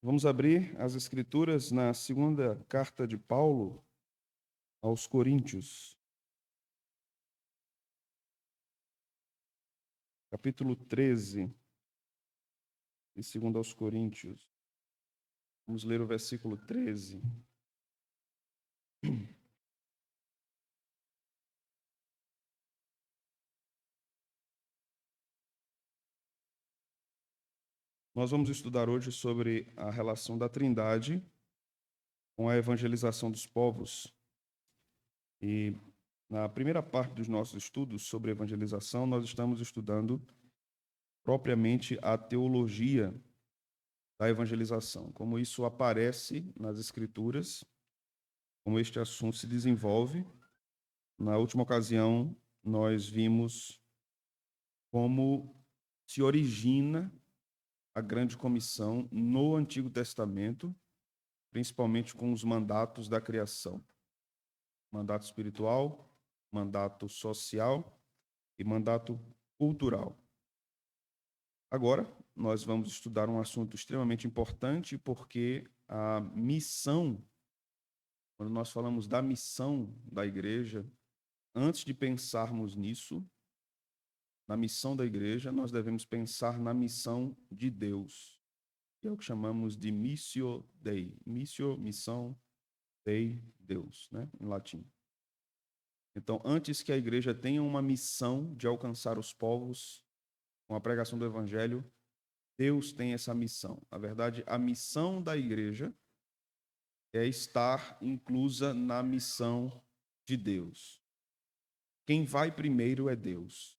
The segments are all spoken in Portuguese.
Vamos abrir as Escrituras na segunda carta de Paulo aos Coríntios, capítulo 13, e segundo aos Coríntios. Vamos ler o versículo 13. Nós vamos estudar hoje sobre a relação da Trindade com a evangelização dos povos. E na primeira parte dos nossos estudos sobre evangelização, nós estamos estudando propriamente a teologia da evangelização, como isso aparece nas Escrituras, como este assunto se desenvolve. Na última ocasião, nós vimos como se origina a grande comissão no Antigo Testamento, principalmente com os mandatos da criação. Mandato espiritual, mandato social e mandato cultural. Agora, nós vamos estudar um assunto extremamente importante, porque a missão, quando nós falamos da missão da igreja, antes de pensarmos nisso, na missão da igreja, nós devemos pensar na missão de Deus, que é o que chamamos de missio Dei. Missio, missão, Dei, Deus, né, em latim. Então, antes que a igreja tenha uma missão de alcançar os povos com a pregação do evangelho, Deus tem essa missão. Na verdade, a missão da igreja é estar inclusa na missão de Deus. Quem vai primeiro é Deus.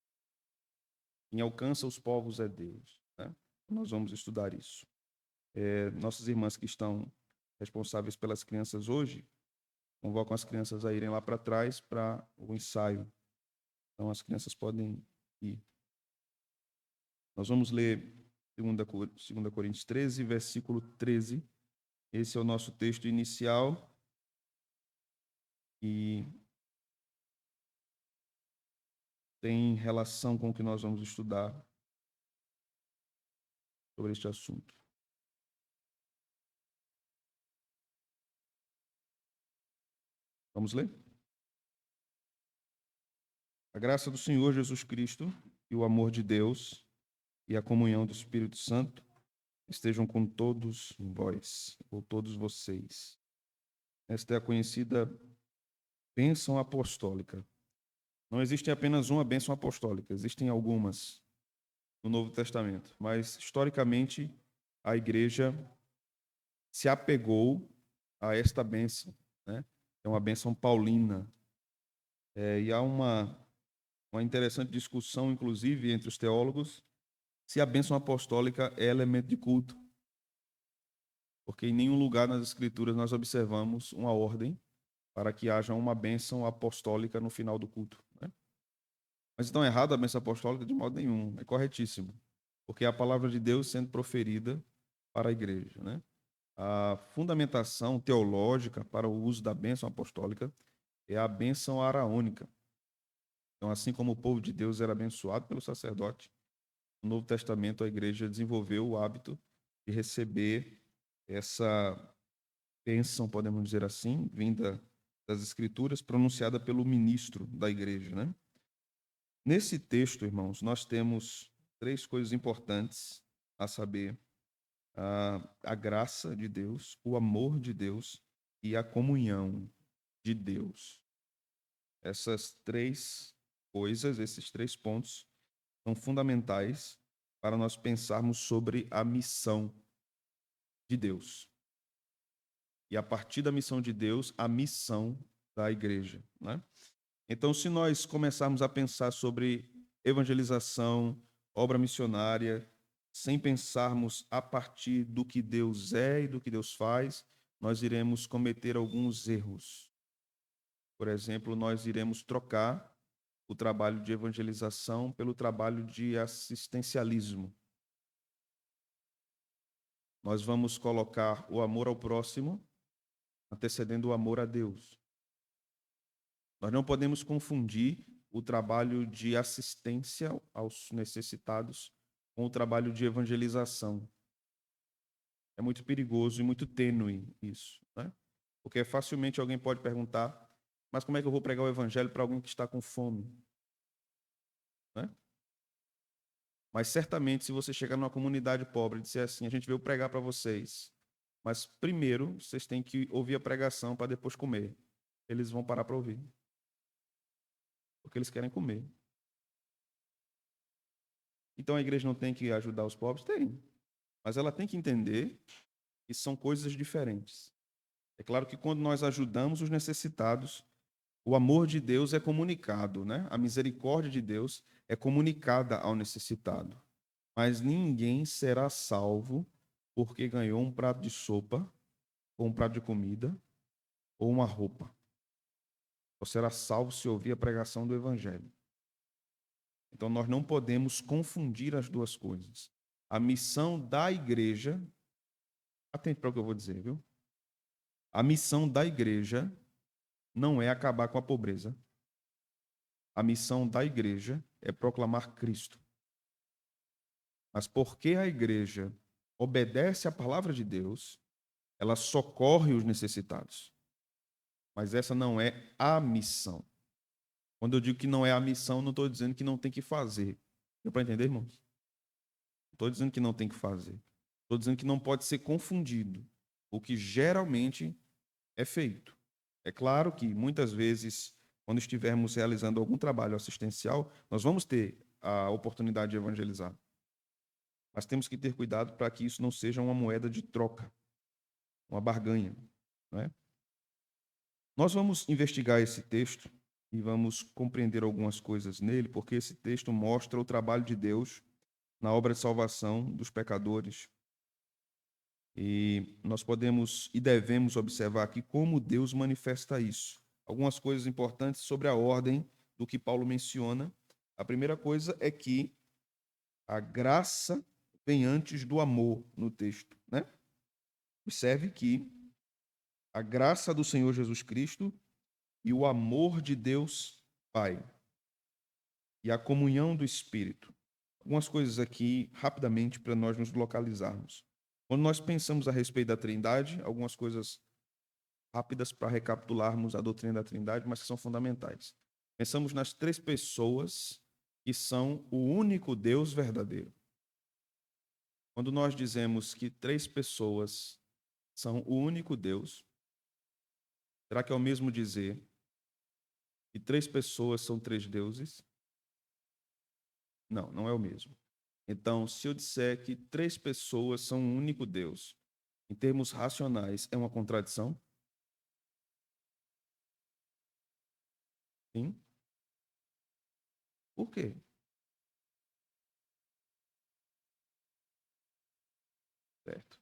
Quem alcança os povos é Deus, né? Nós vamos estudar isso. Nossas irmãs que estão responsáveis pelas crianças hoje, convocam as crianças a irem lá para trás para o ensaio. Então, as crianças podem ir. Nós vamos ler 2 Coríntios 13, versículo 13. Esse é o nosso texto inicial. E tem relação com o que nós vamos estudar sobre este assunto. Vamos ler? A graça do Senhor Jesus Cristo e o amor de Deus e a comunhão do Espírito Santo estejam com todos vós, ou todos vocês. Esta é a conhecida bênção apostólica. Não existe apenas uma bênção apostólica, existem algumas no Novo Testamento, mas historicamente a igreja se apegou a esta bênção, né? É uma bênção paulina. E há uma interessante discussão, inclusive, entre os teólogos, se a bênção apostólica é elemento de culto. Porque em nenhum lugar nas Escrituras nós observamos uma ordem para que haja uma bênção apostólica no final do culto, né? Mas então é errado a bênção apostólica? De modo nenhum, é corretíssimo. Porque é a palavra de Deus sendo proferida para a igreja, né? A fundamentação teológica para o uso da bênção apostólica é a bênção araônica. Então, assim como o povo de Deus era abençoado pelo sacerdote, no Novo Testamento a igreja desenvolveu o hábito de receber essa bênção, podemos dizer assim, vinda das Escrituras, pronunciada pelo ministro da igreja, né? Nesse texto, irmãos, nós temos três coisas importantes a saber: a graça de Deus, o amor de Deus e a comunhão de Deus. Essas três coisas, esses três pontos, são fundamentais para nós pensarmos sobre a missão de Deus. E a partir da missão de Deus, a missão da igreja, né? Então, se nós começarmos a pensar sobre evangelização, obra missionária, sem pensarmos a partir do que Deus é e do que Deus faz, nós iremos cometer alguns erros. Por exemplo, nós iremos trocar o trabalho de evangelização pelo trabalho de assistencialismo. Nós vamos colocar o amor ao próximo antecedendo o amor a Deus. Nós não podemos confundir o trabalho de assistência aos necessitados com o trabalho de evangelização. É muito perigoso e muito tênue isso, né? Porque facilmente alguém pode perguntar, mas como é que eu vou pregar o evangelho para alguém que está com fome? Né? Mas certamente, se você chegar numa comunidade pobre e disser assim, a gente veio pregar para vocês, mas primeiro vocês têm que ouvir a pregação para depois comer. Eles vão parar para ouvir, porque eles querem comer. Então a igreja não tem que ajudar os pobres? Tem. Mas ela tem que entender que são coisas diferentes. É claro que quando nós ajudamos os necessitados, o amor de Deus é comunicado, né? A misericórdia de Deus é comunicada ao necessitado. Mas ninguém será salvo porque ganhou um prato de sopa, ou um prato de comida, ou uma roupa. Ou será salvo se ouvir a pregação do Evangelho. Então nós não podemos confundir as duas coisas. A missão da igreja, atente para o que eu vou dizer, viu? A missão da igreja não é acabar com a pobreza. A missão da igreja é proclamar Cristo. Mas porque a igreja obedece à palavra de Deus, ela socorre os necessitados. Mas essa não é a missão. Quando eu digo que não é a missão, não estou dizendo que não tem que fazer. Deu para entender, irmãos? Não estou dizendo que não tem que fazer. Estou dizendo que não pode ser confundido. O que geralmente é feito. É claro que muitas vezes, quando estivermos realizando algum trabalho assistencial, nós vamos ter a oportunidade de evangelizar. Mas temos que ter cuidado para que isso não seja uma moeda de troca, uma barganha, não é? Nós vamos investigar esse texto e vamos compreender algumas coisas nele, porque esse texto mostra o trabalho de Deus na obra de salvação dos pecadores. E nós podemos e devemos observar aqui como Deus manifesta isso. Algumas coisas importantes sobre a ordem do que Paulo menciona. A primeira coisa é que a graça vem antes do amor no texto, né? Observe que a graça do Senhor Jesus Cristo e o amor de Deus Pai e a comunhão do Espírito. Algumas coisas aqui, rapidamente, para nós nos localizarmos. Quando nós pensamos a respeito da Trindade, algumas coisas rápidas para recapitularmos a doutrina da Trindade, mas que são fundamentais. Pensamos nas três pessoas que são o único Deus verdadeiro. Quando nós dizemos que três pessoas são o único Deus, será que é o mesmo dizer que três pessoas são três deuses? Não, não é o mesmo. Então, se eu disser que três pessoas são um único Deus, em termos racionais, é uma contradição? Sim. Por quê? Certo.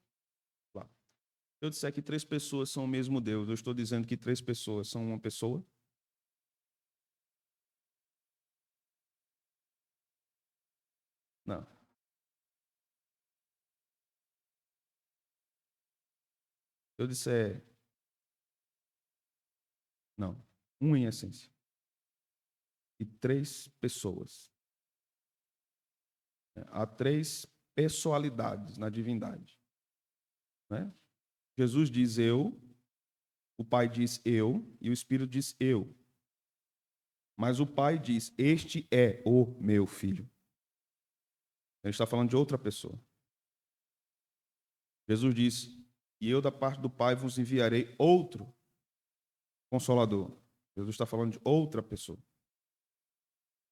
Lá. Se eu disser que três pessoas são o mesmo Deus, eu estou dizendo que três pessoas são uma pessoa? Não. Se eu disser, não, um em essência, e três pessoas. Há três pessoalidades na divindade. Né? Jesus diz eu, o Pai diz eu e o Espírito diz eu. Mas o Pai diz, este é o meu filho. Ele está falando de outra pessoa. Jesus diz, e eu da parte do Pai vos enviarei outro Consolador. Jesus está falando de outra pessoa.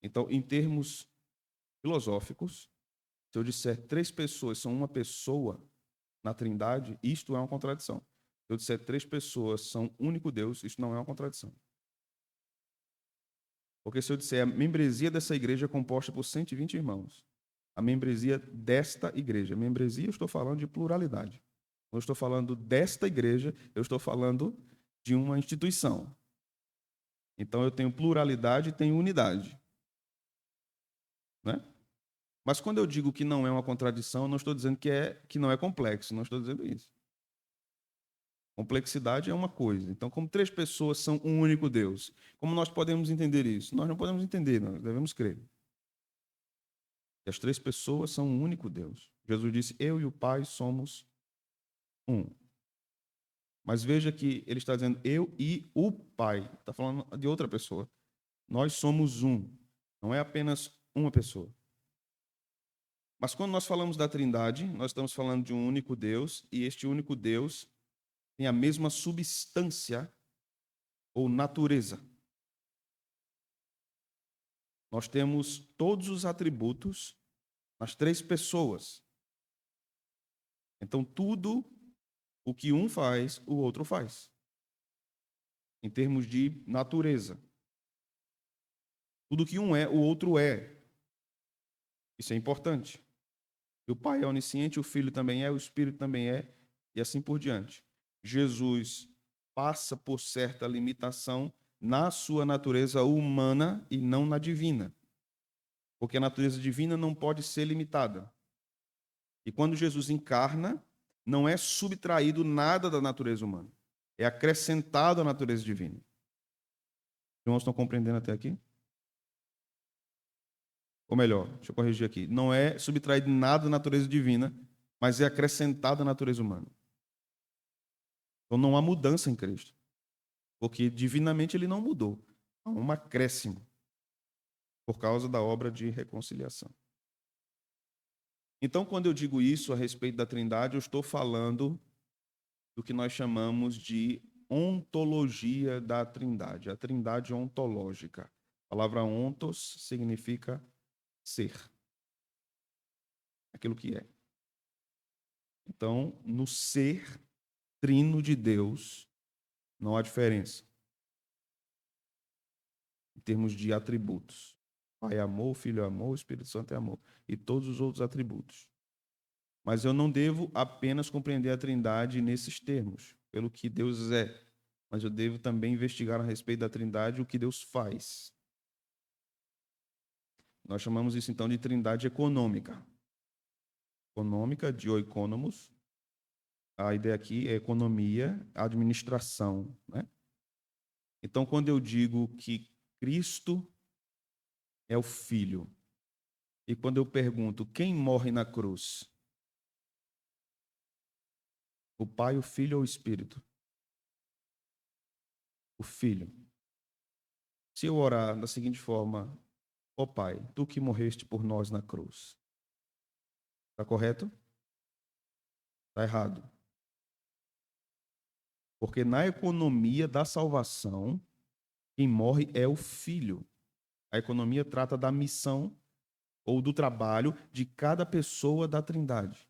Então, em termos filosóficos, se eu disser três pessoas são uma pessoa na Trindade, isto é uma contradição. Se eu disser três pessoas são um único Deus, isto não é uma contradição. Porque se eu disser a membresia dessa igreja é composta por 120 irmãos, a membresia desta igreja, membresia eu estou falando de pluralidade. Quando eu estou falando desta igreja, eu estou falando de uma instituição. Então eu tenho pluralidade e tenho unidade. Né? Mas quando eu digo que não é uma contradição, eu não estou dizendo que não é complexo, não estou dizendo isso. Complexidade é uma coisa. Então, como três pessoas são um único Deus, como nós podemos entender isso? Nós não podemos entender, nós devemos crer. Que as três pessoas são um único Deus. Jesus disse, eu e o Pai somos Um. Mas veja que ele está dizendo eu e o Pai. Está falando de outra pessoa. Nós somos um. Não é apenas uma pessoa. Mas quando nós falamos da Trindade, nós estamos falando de um único Deus, e este único Deus tem a mesma substância ou natureza. Nós temos todos os atributos nas três pessoas. Então, tudo o que um faz, o outro faz. Em termos de natureza. Tudo que um é, o outro é. Isso é importante. O Pai é onisciente, o Filho também é, o Espírito também é, e assim por diante. Jesus passa por certa limitação na sua natureza humana e não na divina. Porque a natureza divina não pode ser limitada. E quando Jesus encarna, não é subtraído nada da natureza humana. É acrescentado à natureza divina. Os irmãos estão compreendendo até aqui? Ou melhor, deixa eu corrigir aqui. Não é subtraído nada da natureza divina, mas é acrescentado à natureza humana. Então não há mudança em Cristo. Porque divinamente ele não mudou. Há um acréscimo por causa da obra de reconciliação. Então, quando eu digo isso a respeito da Trindade, eu estou falando do que nós chamamos de ontologia da Trindade, a Trindade ontológica. A palavra ontos significa ser, aquilo que é. Então, no ser trino de Deus, não há diferença em termos de atributos. Pai é amor, Filho é amor, Espírito Santo é amor. E todos os outros atributos. Mas eu não devo apenas compreender a Trindade nesses termos, pelo que Deus é. Mas eu devo também investigar a respeito da Trindade o que Deus faz. Nós chamamos isso, então, de Trindade econômica. Econômica, de oikonomos. A ideia aqui é economia, administração, né? Então, quando eu digo que Cristo é o Filho, e quando eu pergunto quem morre na cruz, o Pai, o Filho ou o Espírito? O Filho. Se eu orar da seguinte forma, ó Pai, tu que morreste por nós na cruz, está correto? Está errado. Porque na economia da salvação, quem morre é o Filho. A economia trata da missão ou do trabalho de cada pessoa da Trindade.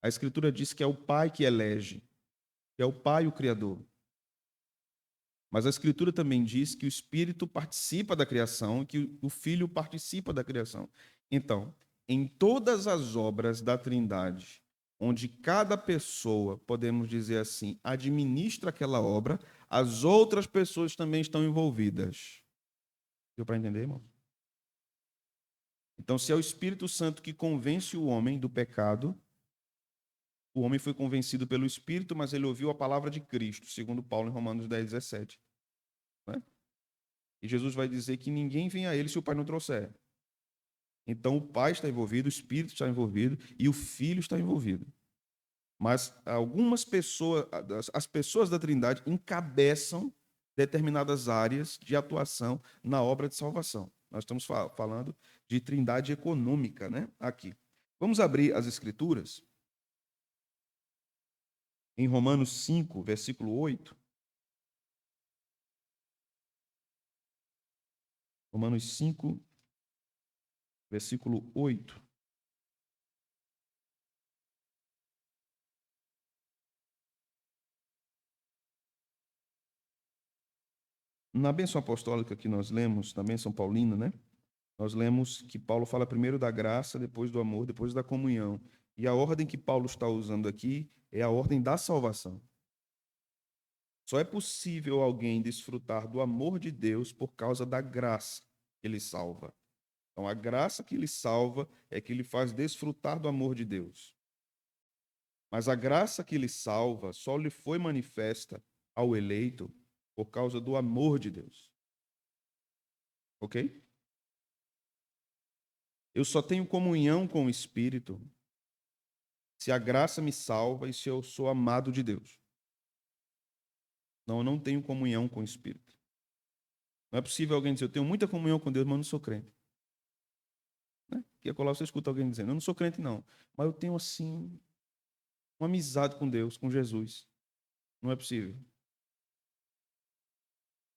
A Escritura diz que é o Pai que elege, que é o Pai o Criador. Mas a Escritura também diz que o Espírito participa da criação e que o Filho participa da criação. Então, em todas as obras da Trindade, onde cada pessoa, podemos dizer assim, administra aquela obra, as outras pessoas também estão envolvidas. Deu para entender, irmão? Então, se é o Espírito Santo que convence o homem do pecado, o homem foi convencido pelo Espírito, mas ele ouviu a palavra de Cristo, segundo Paulo em Romanos 10, 17. Né? E Jesus vai dizer que ninguém vem a ele se o Pai não trouxer. Então, o Pai está envolvido, o Espírito está envolvido e o Filho está envolvido. Mas algumas pessoas, as pessoas da Trindade encabeçam determinadas áreas de atuação na obra de salvação. Nós estamos falando de Trindade econômica, né? Aqui. Vamos abrir as Escrituras em Romanos 5, versículo 8. Romanos 5, versículo 8. Na bênção apostólica que nós lemos, na bênção paulina, né? Nós lemos que Paulo fala primeiro da graça, depois do amor, depois da comunhão. E a ordem que Paulo está usando aqui é a ordem da salvação. Só é possível alguém desfrutar do amor de Deus por causa da graça que ele salva. Então, a graça que ele salva é que ele faz desfrutar do amor de Deus. Mas a graça que ele salva só lhe foi manifesta ao eleito por causa do amor de Deus. Ok? Eu só tenho comunhão com o Espírito Se a graça me salva e se eu sou amado de Deus. Não, eu não tenho comunhão com o Espírito. Não é possível alguém dizer, eu tenho muita comunhão com Deus, mas eu não sou crente. Né? Que é quando você escuta alguém dizendo, eu não sou crente não, mas eu tenho assim uma amizade com Deus, com Jesus. Não é possível.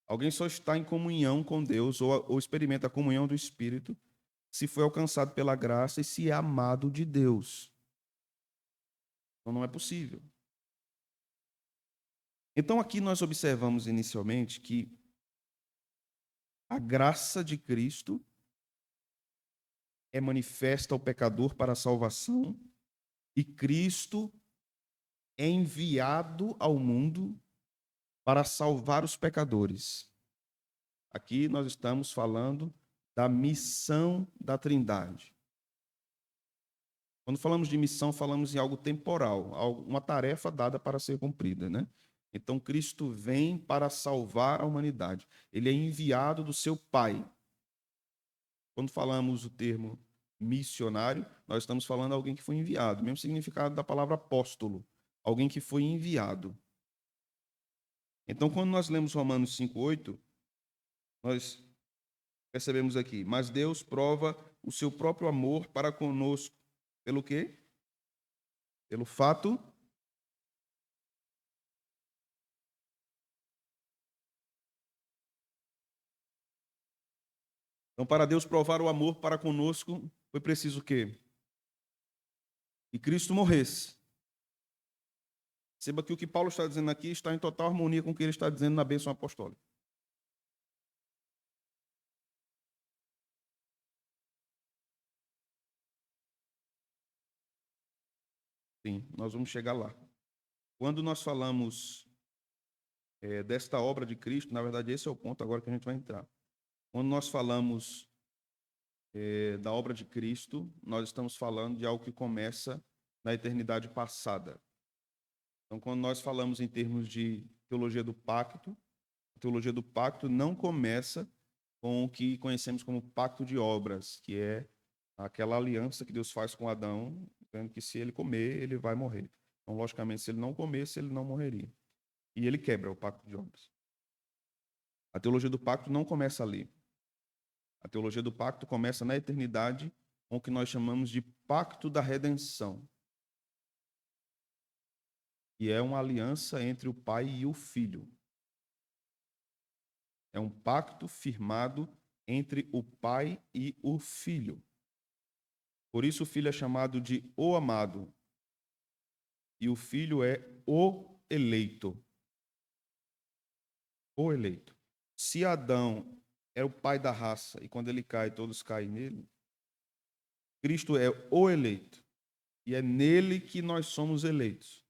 Alguém só está em comunhão com Deus ou experimenta a comunhão do Espírito se foi alcançado pela graça e se é amado de Deus. Então não é possível. Então aqui nós observamos inicialmente que a graça de Cristo é manifesta ao pecador para a salvação e Cristo é enviado ao mundo para salvar os pecadores. Aqui nós estamos falando da missão da Trindade. Quando falamos de missão, falamos em algo temporal, uma tarefa dada para ser cumprida, né? Então, Cristo vem para salvar a humanidade. Ele é enviado do seu Pai. Quando falamos o termo missionário, nós estamos falando de alguém que foi enviado. Mesmo significado da palavra apóstolo. Alguém que foi enviado. Então, quando nós lemos Romanos 5:8, nós percebemos aqui, mas Deus prova o seu próprio amor para conosco. Pelo quê? Pelo fato Então, para Deus provar o amor para conosco, foi preciso o quê? Que Cristo morresse. Perceba que o que Paulo está dizendo aqui está em total harmonia com o que ele está dizendo na bênção apostólica. Sim, nós vamos chegar lá. Quando nós falamos desta obra de Cristo, na verdade esse é o ponto agora que a gente vai entrar. Quando nós falamos da obra de Cristo, nós estamos falando de algo que começa na eternidade passada. Então, quando nós falamos em termos de teologia do pacto, a teologia do pacto não começa com o que conhecemos como pacto de obras, que é aquela aliança que Deus faz com Adão, dizendo que se ele comer, ele vai morrer. Então, logicamente, se ele não comesse, ele não morreria. E ele quebra o pacto de obras. A teologia do pacto não começa ali. A teologia do pacto começa na eternidade, com o que nós chamamos de pacto da redenção, que é uma aliança entre o Pai e o Filho. É um pacto firmado entre o Pai e o Filho. Por isso o Filho é chamado de o amado e o Filho é o eleito. O eleito. Se Adão é o pai da raça e quando ele cai, todos caem nele, Cristo é o eleito e é nele que nós somos eleitos.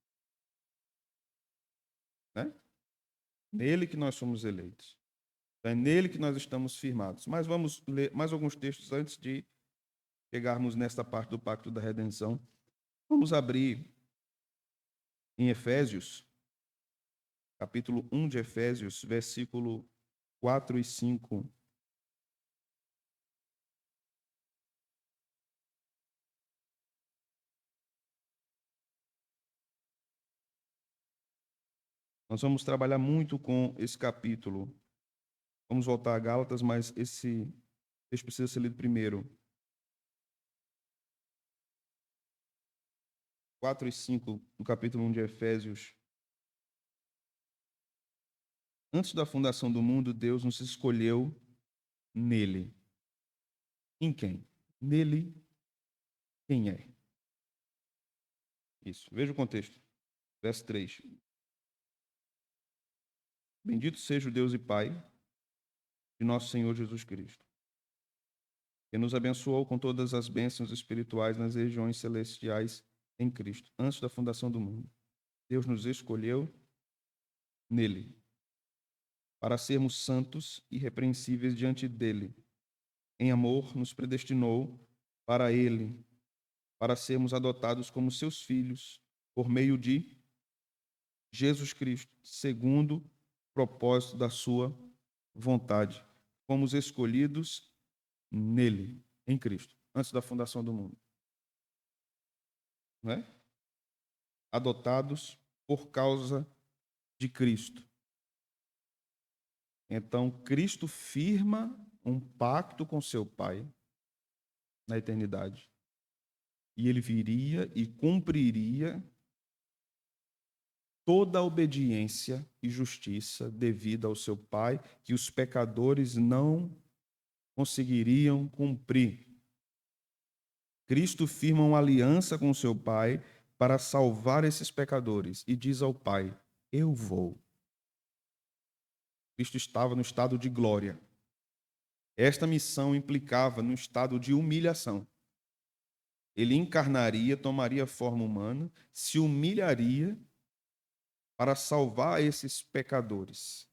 Né? Nele que nós somos eleitos. É nele que nós estamos firmados. Mas vamos ler mais alguns textos antes de chegarmos nesta parte do pacto da redenção. Vamos abrir em Efésios, capítulo 1 de Efésios, versículo 4 e 5. Nós vamos trabalhar muito com esse capítulo. Vamos voltar a Gálatas, mas esse texto precisa ser lido primeiro. 4 e 5 do capítulo 1 de Efésios. Antes da fundação do mundo, Deus nos escolheu nele. Em quem? Nele, quem é? Isso. Veja o contexto. Verso 3. Bendito seja o Deus e Pai de nosso Senhor Jesus Cristo, que nos abençoou com todas as bênçãos espirituais nas regiões celestiais em Cristo, antes da fundação do mundo. Deus nos escolheu nele, para sermos santos e irrepreensíveis diante dele. Em amor, nos predestinou para ele, para sermos adotados como seus filhos, por meio de Jesus Cristo, segundo o propósito da sua vontade. Fomos escolhidos nele, em Cristo, antes da fundação do mundo. Não é? adotados por causa de Cristo. Então, Cristo firma um pacto com seu Pai na eternidade. E ele viria e cumpriria toda a obediência e justiça devida ao seu Pai, que os pecadores não conseguiriam cumprir. Cristo firma uma aliança com seu Pai para salvar esses pecadores e diz ao Pai: eu vou. Cristo estava no estado de glória. Esta missão implicava no estado de humilhação. Ele encarnaria, tomaria forma humana, se humilharia para salvar esses pecadores.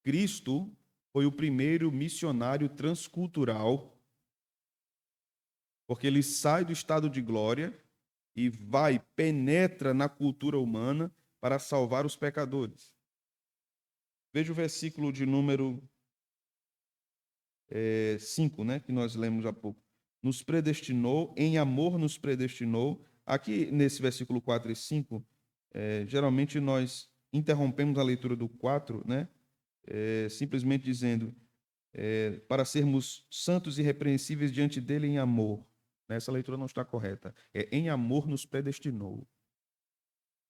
Cristo foi o primeiro missionário transcultural, porque ele sai do estado de glória e penetra na cultura humana para salvar os pecadores. Veja o versículo de número 5, né, que nós lemos há pouco. Nos predestinou, em amor nos predestinou. Aqui, nesse versículo 4 e 5, geralmente nós interrompemos a leitura do 4, né, simplesmente dizendo, para sermos santos e irrepreensíveis diante dele em amor. Essa leitura não está correta. Em amor nos predestinou.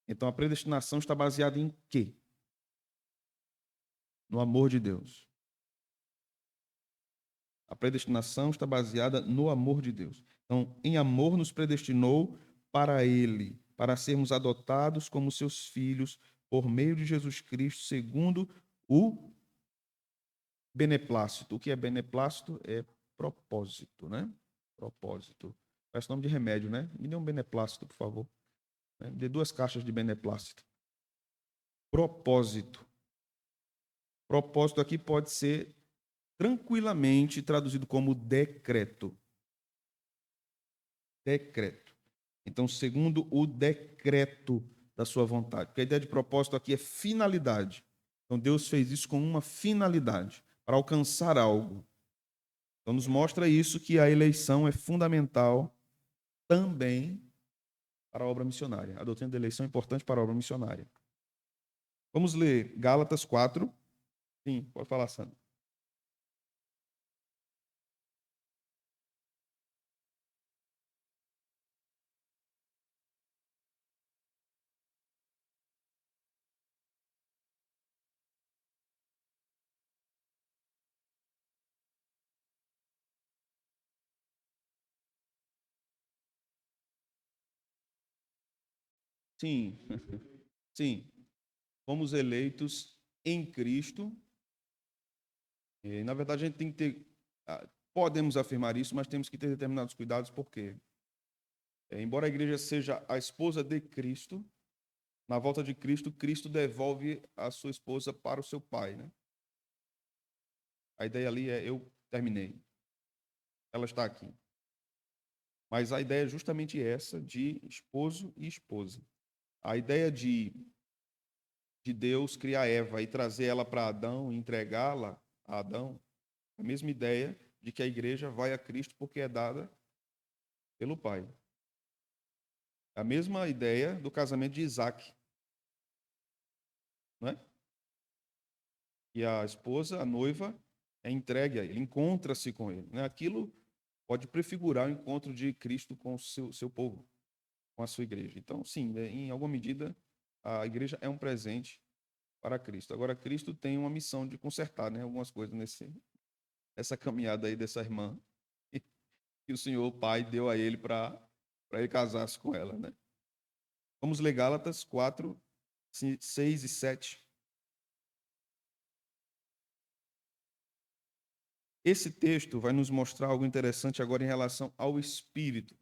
Então, a predestinação está baseada em quê? No amor de Deus. A predestinação está baseada no amor de Deus. Então, em amor nos predestinou para ele, para sermos adotados como seus filhos por meio de Jesus Cristo, segundo o beneplácito. O que é beneplácito? É propósito, né? Propósito. Parece nome de remédio, né? Me dê um beneplácito, por favor. Me dê 2 caixas de beneplácito. Propósito. Propósito aqui pode ser tranquilamente traduzido como decreto. Decreto. Então, segundo o decreto da sua vontade. Porque a ideia de propósito aqui é finalidade. Então, Deus fez isso com uma finalidade, para alcançar algo. Então, nos mostra isso, que a eleição é fundamental também para a obra missionária. A doutrina da eleição é importante para a obra missionária. Vamos ler Gálatas 4. Sim, pode falar, Sandra. Sim, sim. Fomos eleitos em Cristo. E, na verdade, a gente tem que ter... Podemos afirmar isso, mas temos que ter determinados cuidados, porque, embora a igreja seja a esposa de Cristo, na volta de Cristo, Cristo devolve a sua esposa para o seu pai, né? A ideia ali é: eu terminei. Ela está aqui. Mas a ideia é justamente essa, de esposo e esposa. A ideia de Deus criar Eva e trazer ela para Adão, e entregá-la a Adão, a mesma ideia de que a igreja vai a Cristo porque é dada pelo Pai. A mesma ideia do casamento de Isaac, não é? E a esposa, a noiva, é entregue a ele, encontra-se com ele, né? Aquilo pode prefigurar o encontro de Cristo com o seu povo, com a sua igreja. Então, sim, em alguma medida, a igreja é um presente para Cristo. Agora, Cristo tem uma missão de consertar, né, algumas coisas nessa caminhada aí dessa irmã, que o Senhor, o Pai, deu a ele para ele casar-se com ela, né? Vamos ler Gálatas 4, 6 e 7. Esse texto vai nos mostrar algo interessante agora em relação ao Espírito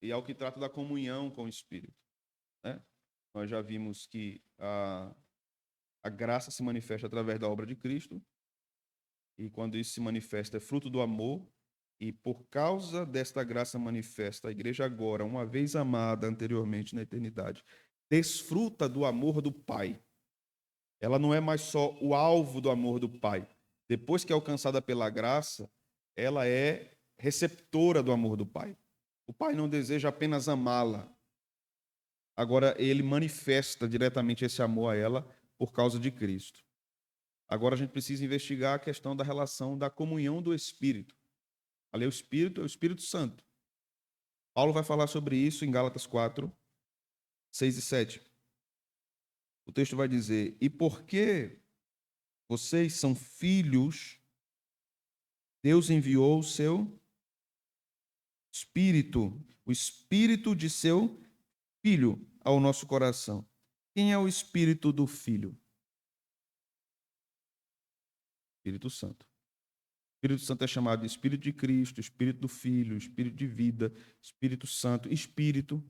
e ao que trata da comunhão com o Espírito, né? Nós já vimos que a graça se manifesta através da obra de Cristo, e quando isso se manifesta é fruto do amor, e por causa desta graça manifesta, a igreja agora, uma vez amada anteriormente na eternidade, desfruta do amor do Pai. Ela não é mais só o alvo do amor do Pai. Depois que é alcançada pela graça, ela é receptora do amor do Pai. O Pai não deseja apenas amá-la, Agora, ele manifesta diretamente esse amor a ela por causa de Cristo. Agora, a gente precisa investigar a questão da relação da comunhão do Espírito. Ali, o Espírito é o Espírito Santo. Paulo vai falar sobre isso em Gálatas 4, 6 e 7. O texto vai dizer: e porque vocês são filhos, Deus enviou o seu Espírito, o Espírito de seu Filho ao nosso coração. Quem é o Espírito do Filho? Espírito Santo. O Espírito Santo é chamado de Espírito de Cristo, Espírito do Filho, Espírito de vida, Espírito Santo, Espírito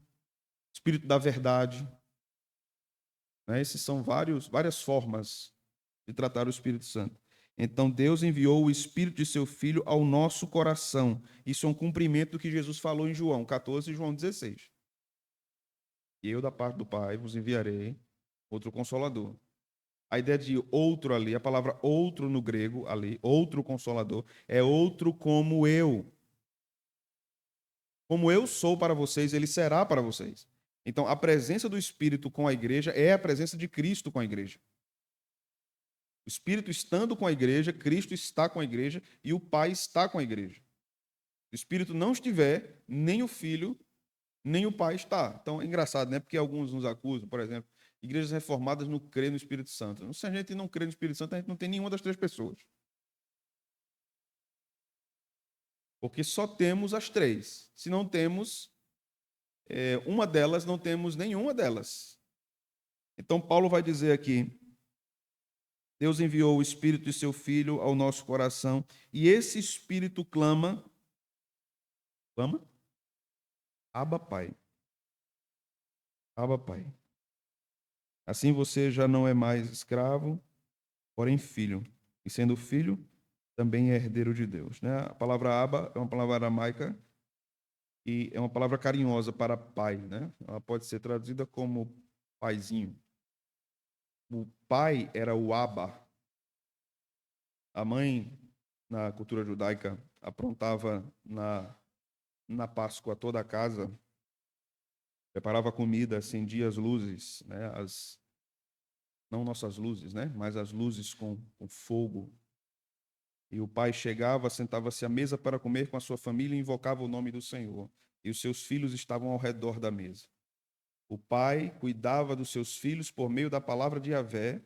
da verdade. Essas são várias formas de tratar o Espírito Santo. Então, Deus enviou o Espírito de seu Filho ao nosso coração. Isso é um cumprimento do que Jesus falou em João 14 e João 16. E eu, da parte do Pai, vos enviarei outro Consolador. A ideia de outro ali, a palavra outro no grego ali, outro Consolador, é outro como eu. Como eu sou para vocês, ele será para vocês. Então, a presença do Espírito com a igreja é a presença de Cristo com a igreja. O Espírito estando com a igreja, Cristo está com a igreja e o Pai está com a igreja. Se o Espírito não estiver, nem o Filho, nem o Pai está. Então, é engraçado, né? Porque alguns nos acusam, por exemplo, igrejas reformadas não crê no Espírito Santo. Se a gente não crê no Espírito Santo, a gente não tem nenhuma das três pessoas. Porque só temos as três. Se não temos uma delas, não temos nenhuma delas. Então, Paulo vai dizer aqui: Deus enviou o Espírito de seu Filho ao nosso coração, e esse Espírito clama, Abba, Pai. Abba, Pai. Assim você já não é mais escravo, porém filho. E sendo filho, também é herdeiro de Deus. Né? A palavra Abba é uma palavra aramaica e é uma palavra carinhosa para pai. Né? Ela pode ser traduzida como paizinho. O pai era o Abba. A mãe, na cultura judaica, aprontava na Páscoa toda a casa, preparava comida, acendia as luzes, né? Não nossas luzes, né? Mas as luzes com fogo. E o pai chegava, sentava-se à mesa para comer com a sua família e invocava o nome do Senhor. E os seus filhos estavam ao redor da mesa. O pai cuidava dos seus filhos por meio da palavra de Yahvé,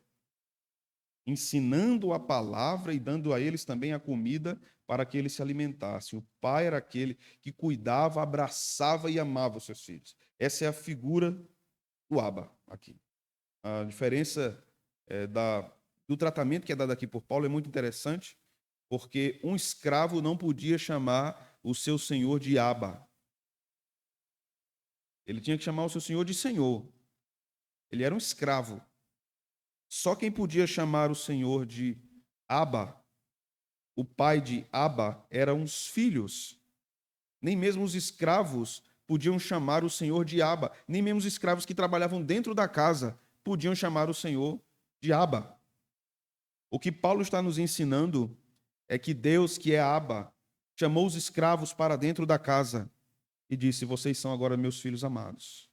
ensinando a palavra e dando a eles também a comida para que eles se alimentassem. O pai era aquele que cuidava, abraçava e amava os seus filhos. Essa é a figura do Abba aqui. A diferença do tratamento que é dado aqui por Paulo é muito interessante, porque um escravo não podia chamar o seu senhor de Abba. Ele tinha que chamar o seu senhor de senhor. Ele era um escravo. Só quem podia chamar o senhor de Abba, o pai de Abba, eram os filhos. Nem mesmo os escravos podiam chamar o senhor de Abba. Nem mesmo os escravos que trabalhavam dentro da casa podiam chamar o senhor de Abba. O que Paulo está nos ensinando é que Deus, que é Abba, chamou os escravos para dentro da casa e disse: vocês são agora meus filhos amados.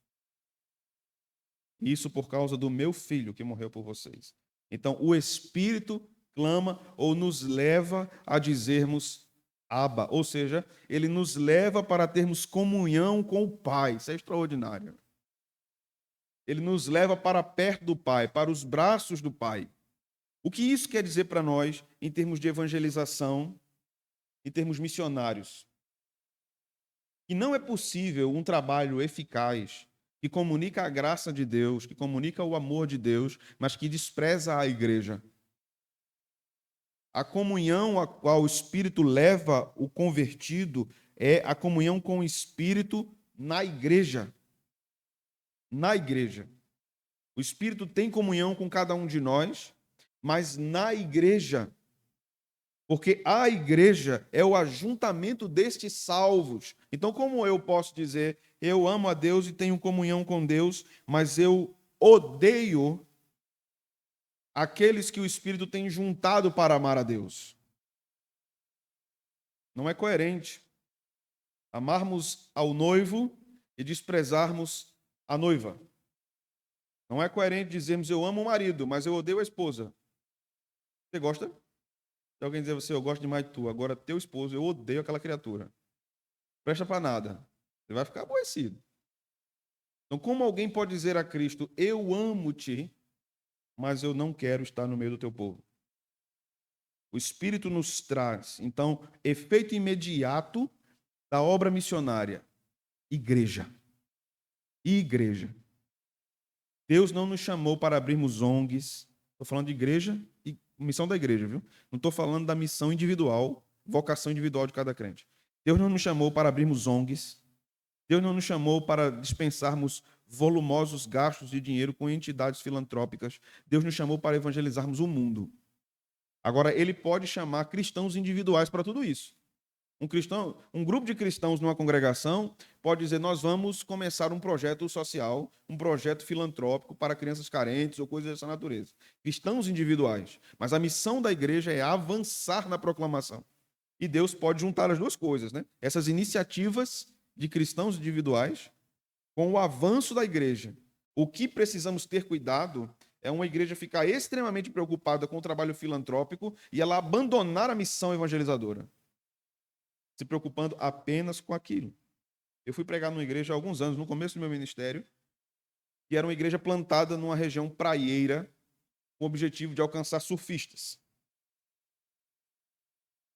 Isso por causa do meu filho que morreu por vocês. Então, o Espírito clama ou nos leva a dizermos Abba, ou seja, ele nos leva para termos comunhão com o Pai. Isso é extraordinário. Ele nos leva para perto do Pai, para os braços do Pai. O que isso quer dizer para nós em termos de evangelização, em termos missionários? Que não é possível um trabalho eficaz que comunica a graça de Deus, que comunica o amor de Deus, mas que despreza a igreja. A comunhão a qual o Espírito leva o convertido é a comunhão com o Espírito na igreja. Na igreja. O Espírito tem comunhão com cada um de nós, mas na igreja. Porque a igreja é o ajuntamento destes salvos. Então, como eu posso dizer, eu amo a Deus e tenho comunhão com Deus, mas eu odeio aqueles que o Espírito tem juntado para amar a Deus? Não é coerente amarmos ao noivo e desprezarmos a noiva. Não é coerente dizermos eu amo o marido, mas eu odeio a esposa. Você gosta? Se alguém dizer a você, eu gosto demais de tu, agora teu esposo, eu odeio aquela criatura. Presta para nada. Você vai ficar aborrecido. Então, como alguém pode dizer a Cristo, eu amo-te, mas eu não quero estar no meio do teu povo? O Espírito nos traz, então, efeito imediato da obra missionária. Igreja. Igreja. Deus não nos chamou para abrirmos ONGs. Estou falando de igreja e missão da igreja, viu? Não estou falando da missão individual, vocação individual de cada crente. Deus não nos chamou para abrirmos ONGs. Deus não nos chamou para dispensarmos volumosos gastos de dinheiro com entidades filantrópicas. Deus nos chamou para evangelizarmos o mundo. Agora, ele pode chamar cristãos individuais para tudo isso. Um grupo de cristãos numa congregação pode dizer, nós vamos começar um projeto social, um projeto filantrópico para crianças carentes ou coisas dessa natureza. Cristãos individuais. Mas a missão da igreja é avançar na proclamação. E Deus pode juntar as duas coisas, né? Essas iniciativas de cristãos individuais com o avanço da igreja. O que precisamos ter cuidado é uma igreja ficar extremamente preocupada com o trabalho filantrópico e ela abandonar a missão evangelizadora, se preocupando apenas com aquilo. Eu fui pregar numa igreja há alguns anos, no começo do meu ministério, que era uma igreja plantada numa região praieira, com o objetivo de alcançar surfistas.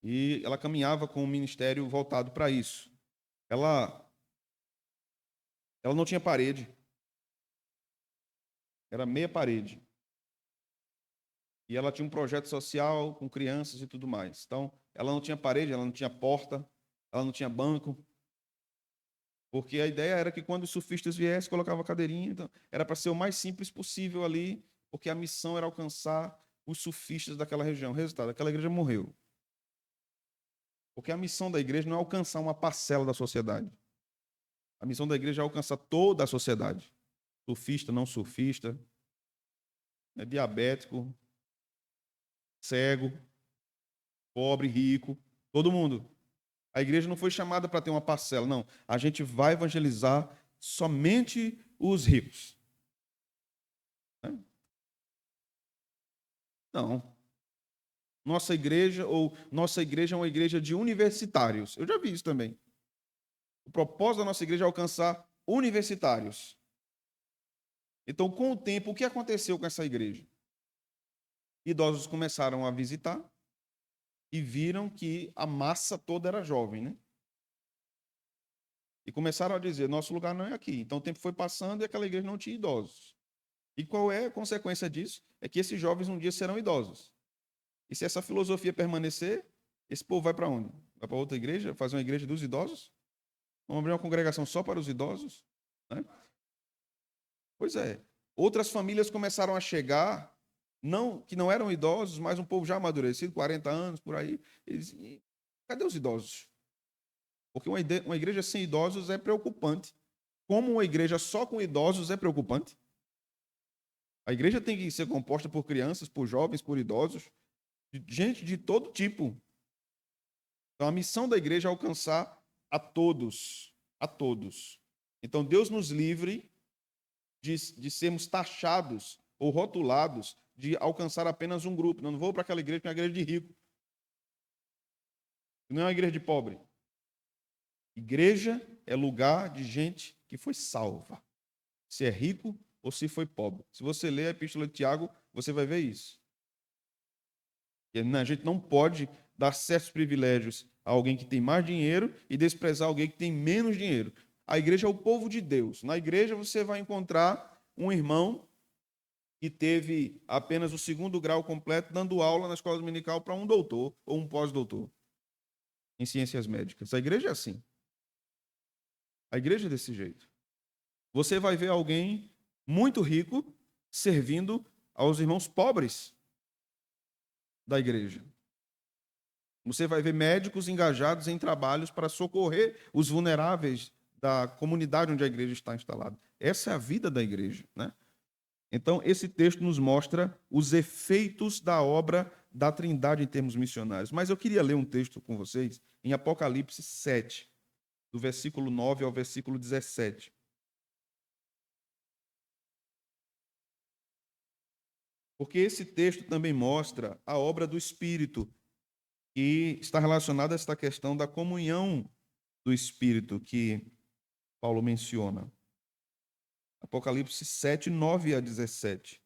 E ela caminhava com um ministério voltado para isso. Ela não tinha parede. Era meia parede. E ela tinha um projeto social com crianças e tudo mais. Então, ela não tinha parede, ela não tinha porta, ela não tinha banco. Porque a ideia era que quando os surfistas viessem, colocava a cadeirinha. Então, era para ser o mais simples possível ali, porque a missão era alcançar os surfistas daquela região. Resultado, aquela igreja morreu. Porque a missão da igreja não é alcançar uma parcela da sociedade. A missão da igreja é alcançar toda a sociedade. Surfista, não surfista, diabético, cego, pobre, rico, todo mundo. A igreja não foi chamada para ter uma parcela, não. A gente vai evangelizar somente os ricos. Não. Nossa igreja é uma igreja de universitários. Eu já vi isso também. O propósito da nossa igreja é alcançar universitários. Então, com o tempo, o que aconteceu com essa igreja? Idosos começaram a visitar e viram que a massa toda era jovem, né? E começaram a dizer, nosso lugar não é aqui. Então o tempo foi passando e aquela igreja não tinha idosos. E qual é a consequência disso? É que esses jovens um dia serão idosos. E se essa filosofia permanecer, esse povo vai para onde? Vai para outra igreja? Fazer uma igreja dos idosos? Vamos abrir uma congregação só para os idosos? Né? Pois é. Outras famílias começaram a chegar, que não eram idosos, mas um povo já amadurecido, 40 anos, por aí. Cadê os idosos? Porque uma igreja sem idosos é preocupante. Como uma igreja só com idosos é preocupante. A igreja tem que ser composta por crianças, por jovens, por idosos, de gente de todo tipo. Então, a missão da igreja é alcançar a todos. A todos. Então, Deus nos livre de sermos taxados ou rotulados de alcançar apenas um grupo. Não vou para aquela igreja que é uma igreja de rico. Não é uma igreja de pobre. Igreja é lugar de gente que foi salva. Se é rico ou se foi pobre. Se você ler a Epístola de Tiago, você vai ver isso. A gente não pode dar certos privilégios a alguém que tem mais dinheiro e desprezar alguém que tem menos dinheiro. A igreja é o povo de Deus. Na igreja você vai encontrar um irmão que teve apenas o 2º grau completo dando aula na escola dominical para um doutor ou um pós-doutor em ciências médicas. A igreja é assim. A igreja é desse jeito. Você vai ver alguém muito rico servindo aos irmãos pobres da igreja. Você vai ver médicos engajados em trabalhos para socorrer os vulneráveis da comunidade onde a igreja está instalada. Essa é a vida da igreja, né? Então, esse texto nos mostra os efeitos da obra da Trindade em termos missionários. Mas eu queria ler um texto com vocês em Apocalipse 7, do versículo 9 ao versículo 17. Porque esse texto também mostra a obra do Espírito, que está relacionada a esta questão da comunhão do Espírito que Paulo menciona. Apocalipse 7, 9 a 17.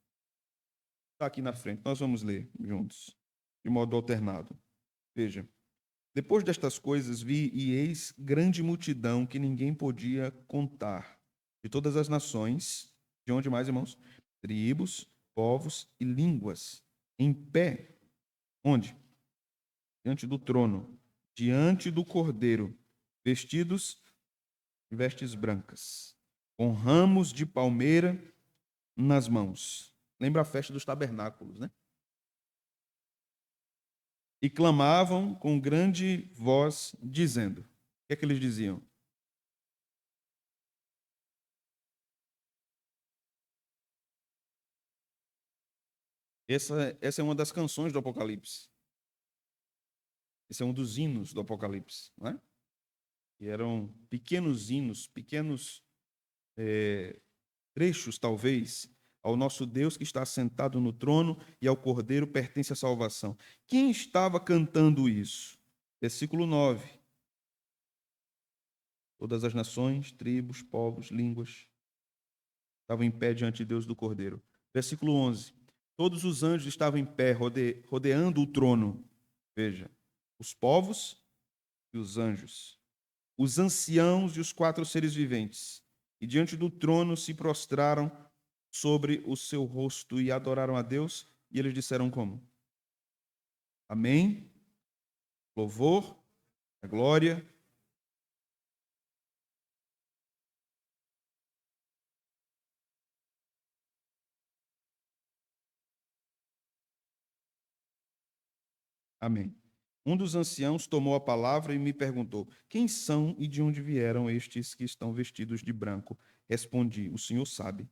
Está aqui na frente, nós vamos ler juntos, de modo alternado. Veja. Depois destas coisas vi e eis grande multidão que ninguém podia contar, de todas as nações, de onde mais, irmãos? Tribos, povos e línguas, em pé. Onde? Diante do trono, diante do Cordeiro, vestidos de vestes brancas, com ramos de palmeira nas mãos. Lembra a festa dos tabernáculos, né? E clamavam com grande voz, dizendo: o que é que eles diziam? Essa é uma das canções do Apocalipse. Esse é um dos hinos do Apocalipse, não é? E eram pequenos hinos, pequenos trechos, talvez, ao nosso Deus que está sentado no trono e ao Cordeiro pertence a salvação. Quem estava cantando isso? Versículo 9. Todas as nações, tribos, povos, línguas estavam em pé diante de Deus do Cordeiro. Versículo 11. Todos os anjos estavam em pé, rodeando o trono. Veja, os povos e os anjos, os anciãos e os 4 seres viventes, e diante do trono se prostraram sobre o seu rosto e adoraram a Deus, e eles disseram como? Amém, louvor, glória. Amém. Um dos anciãos tomou a palavra e me perguntou: quem são e de onde vieram estes que estão vestidos de branco? Respondi: o Senhor sabe.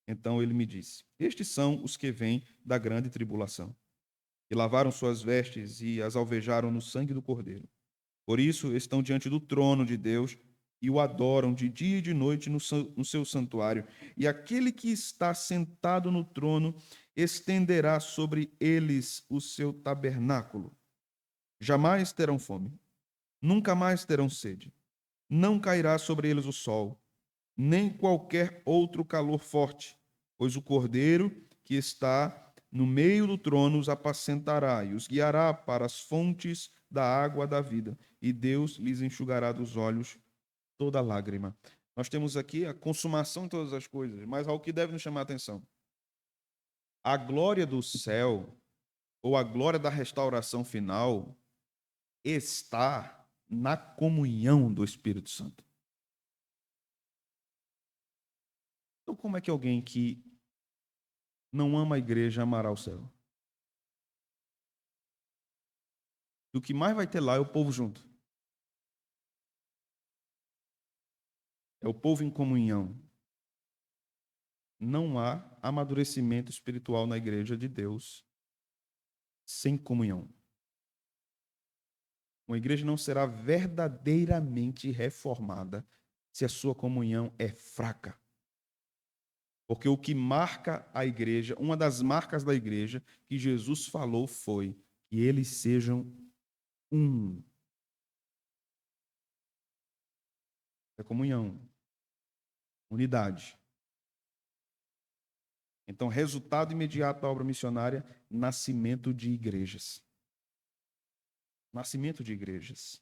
Então ele me disse: estes são os que vêm da grande tribulação, e lavaram suas vestes e as alvejaram no sangue do Cordeiro. Por isso estão diante do trono de Deus e o adoram de dia e de noite no seu santuário. E aquele que está sentado no trono estenderá sobre eles o seu tabernáculo. Jamais terão fome, nunca mais terão sede. Não cairá sobre eles o sol, nem qualquer outro calor forte, pois o Cordeiro que está no meio do trono os apacentará e os guiará para as fontes da água da vida, e Deus lhes enxugará dos olhos toda lágrima. Nós temos aqui a consumação de todas as coisas, mas algo que deve nos chamar a atenção. A glória do céu, ou a glória da restauração final, está na comunhão do Espírito Santo. Então, como é que alguém que não ama a igreja amará o céu? E o que mais vai ter lá é o povo junto. É o povo em comunhão. Não há amadurecimento espiritual na igreja de Deus sem comunhão. Uma igreja não será verdadeiramente reformada se a sua comunhão é fraca. Porque o que marca a igreja, uma das marcas da igreja que Jesus falou foi que eles sejam um. É comunhão, unidade. Então, resultado imediato da obra missionária, nascimento de igrejas. Nascimento de igrejas.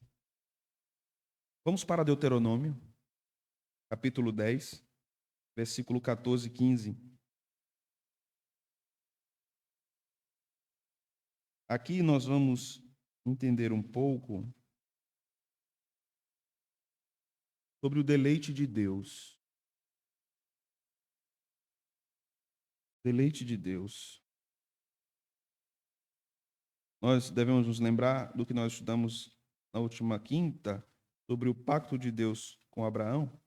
Vamos para Deuteronômio, capítulo 10, versículo 14 e 15. Aqui nós vamos entender um pouco sobre o deleite de Deus. Deleite de Deus. Nós devemos nos lembrar do que nós estudamos na última quinta sobre o pacto de Deus com Abraão,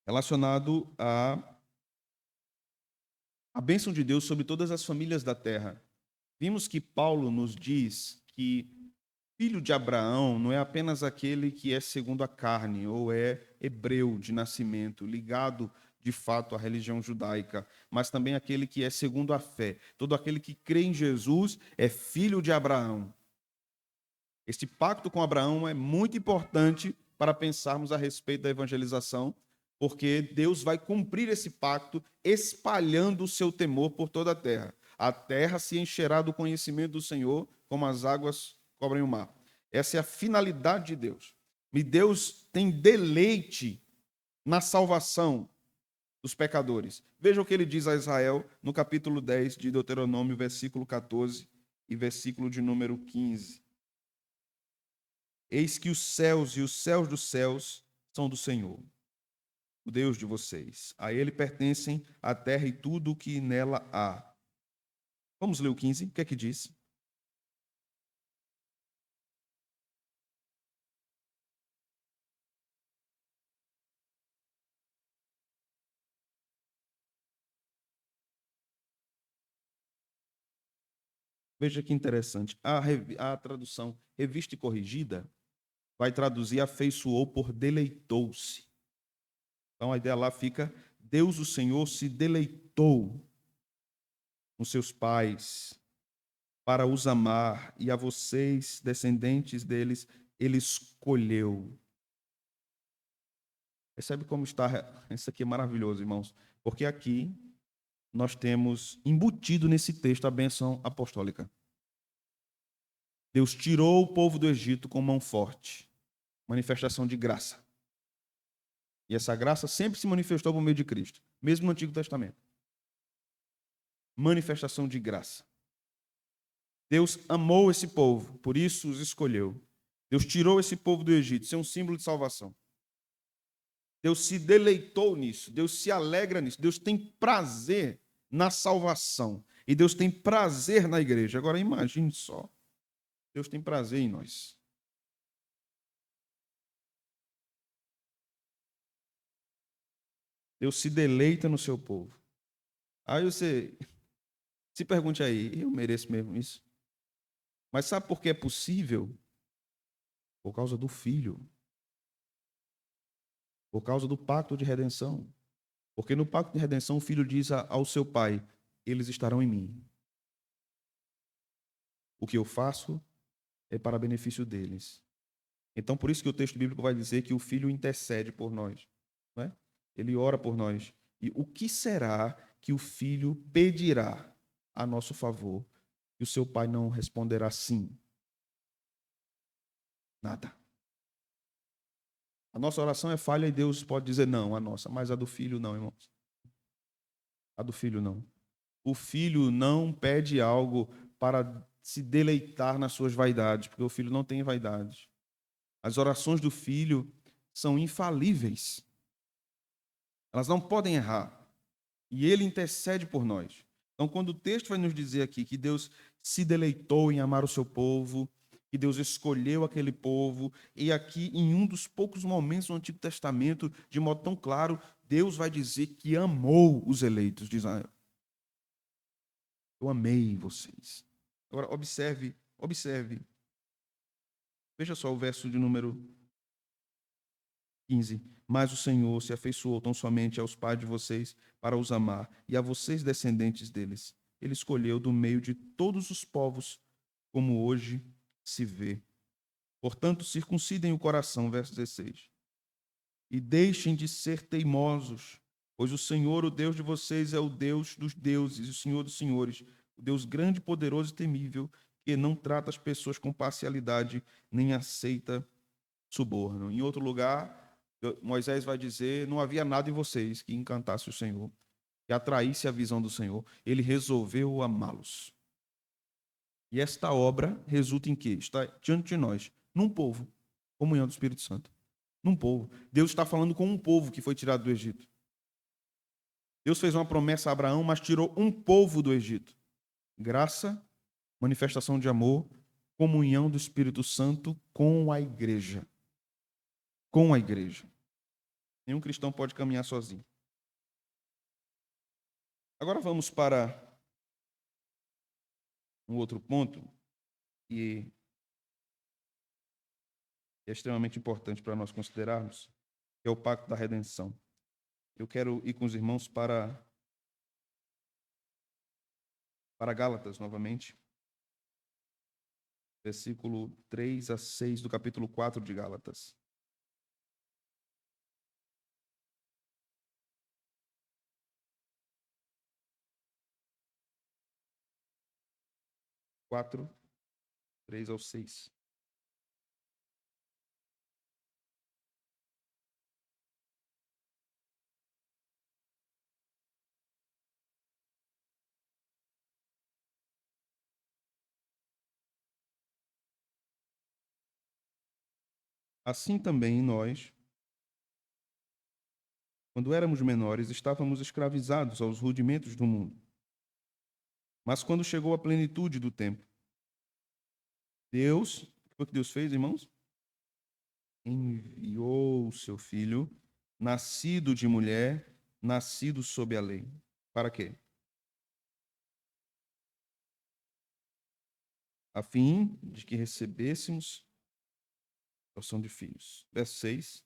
relacionado à bênção de Deus sobre todas as famílias da terra. Vimos que Paulo nos diz que filho de Abraão não é apenas aquele que é segundo a carne ou é hebreu de nascimento, ligado de fato, a religião judaica, mas também aquele que é segundo a fé. Todo aquele que crê em Jesus é filho de Abraão. Este pacto com Abraão é muito importante para pensarmos a respeito da evangelização, porque Deus vai cumprir esse pacto espalhando o seu temor por toda a terra. A terra se encherá do conhecimento do Senhor, como as águas cobrem o mar. Essa é a finalidade de Deus. E Deus tem deleite na salvação dos pecadores. Veja o que ele diz a Israel no capítulo 10 de Deuteronômio, versículo 14 e versículo de número 15. Eis que os céus e os céus dos céus são do Senhor, o Deus de vocês. A ele pertencem a terra e tudo o que nela há. Vamos ler o 15, o que é que diz? Veja que interessante. A tradução revista e corrigida vai traduzir afeiçoou por deleitou-se. Então a ideia lá fica: Deus, o Senhor, se deleitou com seus pais para os amar, e a vocês, descendentes deles, ele escolheu. Percebe como está? Isso aqui é maravilhoso, irmãos, porque aqui nós temos embutido nesse texto a bênção apostólica. Deus tirou o povo do Egito com mão forte, manifestação de graça. E essa graça sempre se manifestou por meio de Cristo, mesmo no Antigo Testamento. Manifestação de graça. Deus amou esse povo, por isso os escolheu. Deus tirou esse povo do Egito, isso é um símbolo de salvação. Deus se deleitou nisso, Deus se alegra nisso, Deus tem prazer na salvação e Deus tem prazer na igreja. Agora imagine só, Deus tem prazer em nós. Deus se deleita no seu povo. Aí você se pergunte aí, eu mereço mesmo isso? Mas sabe por que é possível? Por causa do Filho. Por causa do pacto de redenção. Porque no pacto de redenção o Filho diz ao seu Pai: eles estarão em mim. O que eu faço é para benefício deles. Então, por isso que o texto bíblico vai dizer que o Filho intercede por nós. Não é? Ele ora por nós. E o que será que o Filho pedirá a nosso favor e o seu Pai não responderá sim? Nada. A nossa oração é falha e Deus pode dizer não, a nossa, mas a do Filho não, irmãos. A do Filho não. O Filho não pede algo para se deleitar nas suas vaidades, porque o Filho não tem vaidades. As orações do Filho são infalíveis. Elas não podem errar. E ele intercede por nós. Então, quando o texto vai nos dizer aqui que Deus se deleitou em amar o seu povo, que Deus escolheu aquele povo, e aqui, em um dos poucos momentos do Antigo Testamento, de modo tão claro, Deus vai dizer que amou os eleitos de Israel. Eu amei vocês. Agora, observe. Veja só o verso de número 15. Mas o Senhor se afeiçoou tão somente aos pais de vocês para os amar, e a vocês, descendentes deles. Ele escolheu do meio de todos os povos, como hoje se vê. Portanto, circuncidem o coração, verso 16, e deixem de ser teimosos, pois o Senhor, o Deus de vocês, é o Deus dos deuses, o Senhor dos senhores, o Deus grande, poderoso e temível, que não trata as pessoas com parcialidade, nem aceita suborno. Em outro lugar, Moisés vai dizer: não havia nada em vocês que encantasse o Senhor, que atraísse a visão do Senhor. Ele resolveu amá-los. E esta obra resulta em quê? Está diante de nós, num povo, comunhão do Espírito Santo. Num povo. Deus está falando com um povo que foi tirado do Egito. Deus fez uma promessa a Abraão, mas tirou um povo do Egito. Graça, manifestação de amor, comunhão do Espírito Santo com a igreja. Com a igreja. Nenhum cristão pode caminhar sozinho. Agora vamos para um outro ponto que é extremamente importante para nós considerarmos, que é o pacto da redenção. Eu quero ir com os irmãos para Gálatas novamente, versículo 3 a 6 do capítulo 4 de Gálatas. Quatro, 3 ao 6. Assim também nós, quando éramos menores, estávamos escravizados aos rudimentos do mundo. Mas quando chegou a plenitude do tempo, Deus, o que foi que Deus fez, irmãos? Enviou o seu filho, nascido de mulher, nascido sob a lei. Para quê? A fim de que recebêssemos a adoção de filhos. Verso 6.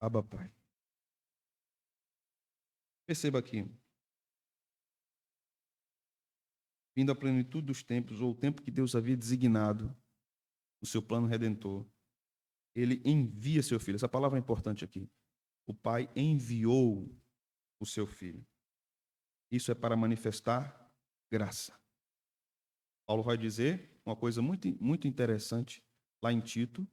Abba, Pai. Perceba aqui, vindo à plenitude dos tempos, ou o tempo que Deus havia designado, o seu plano redentor, ele envia seu filho. Essa palavra é importante aqui. O Pai enviou o seu filho. Isso é para manifestar graça. Paulo vai dizer uma coisa muito, muito interessante lá em Tito,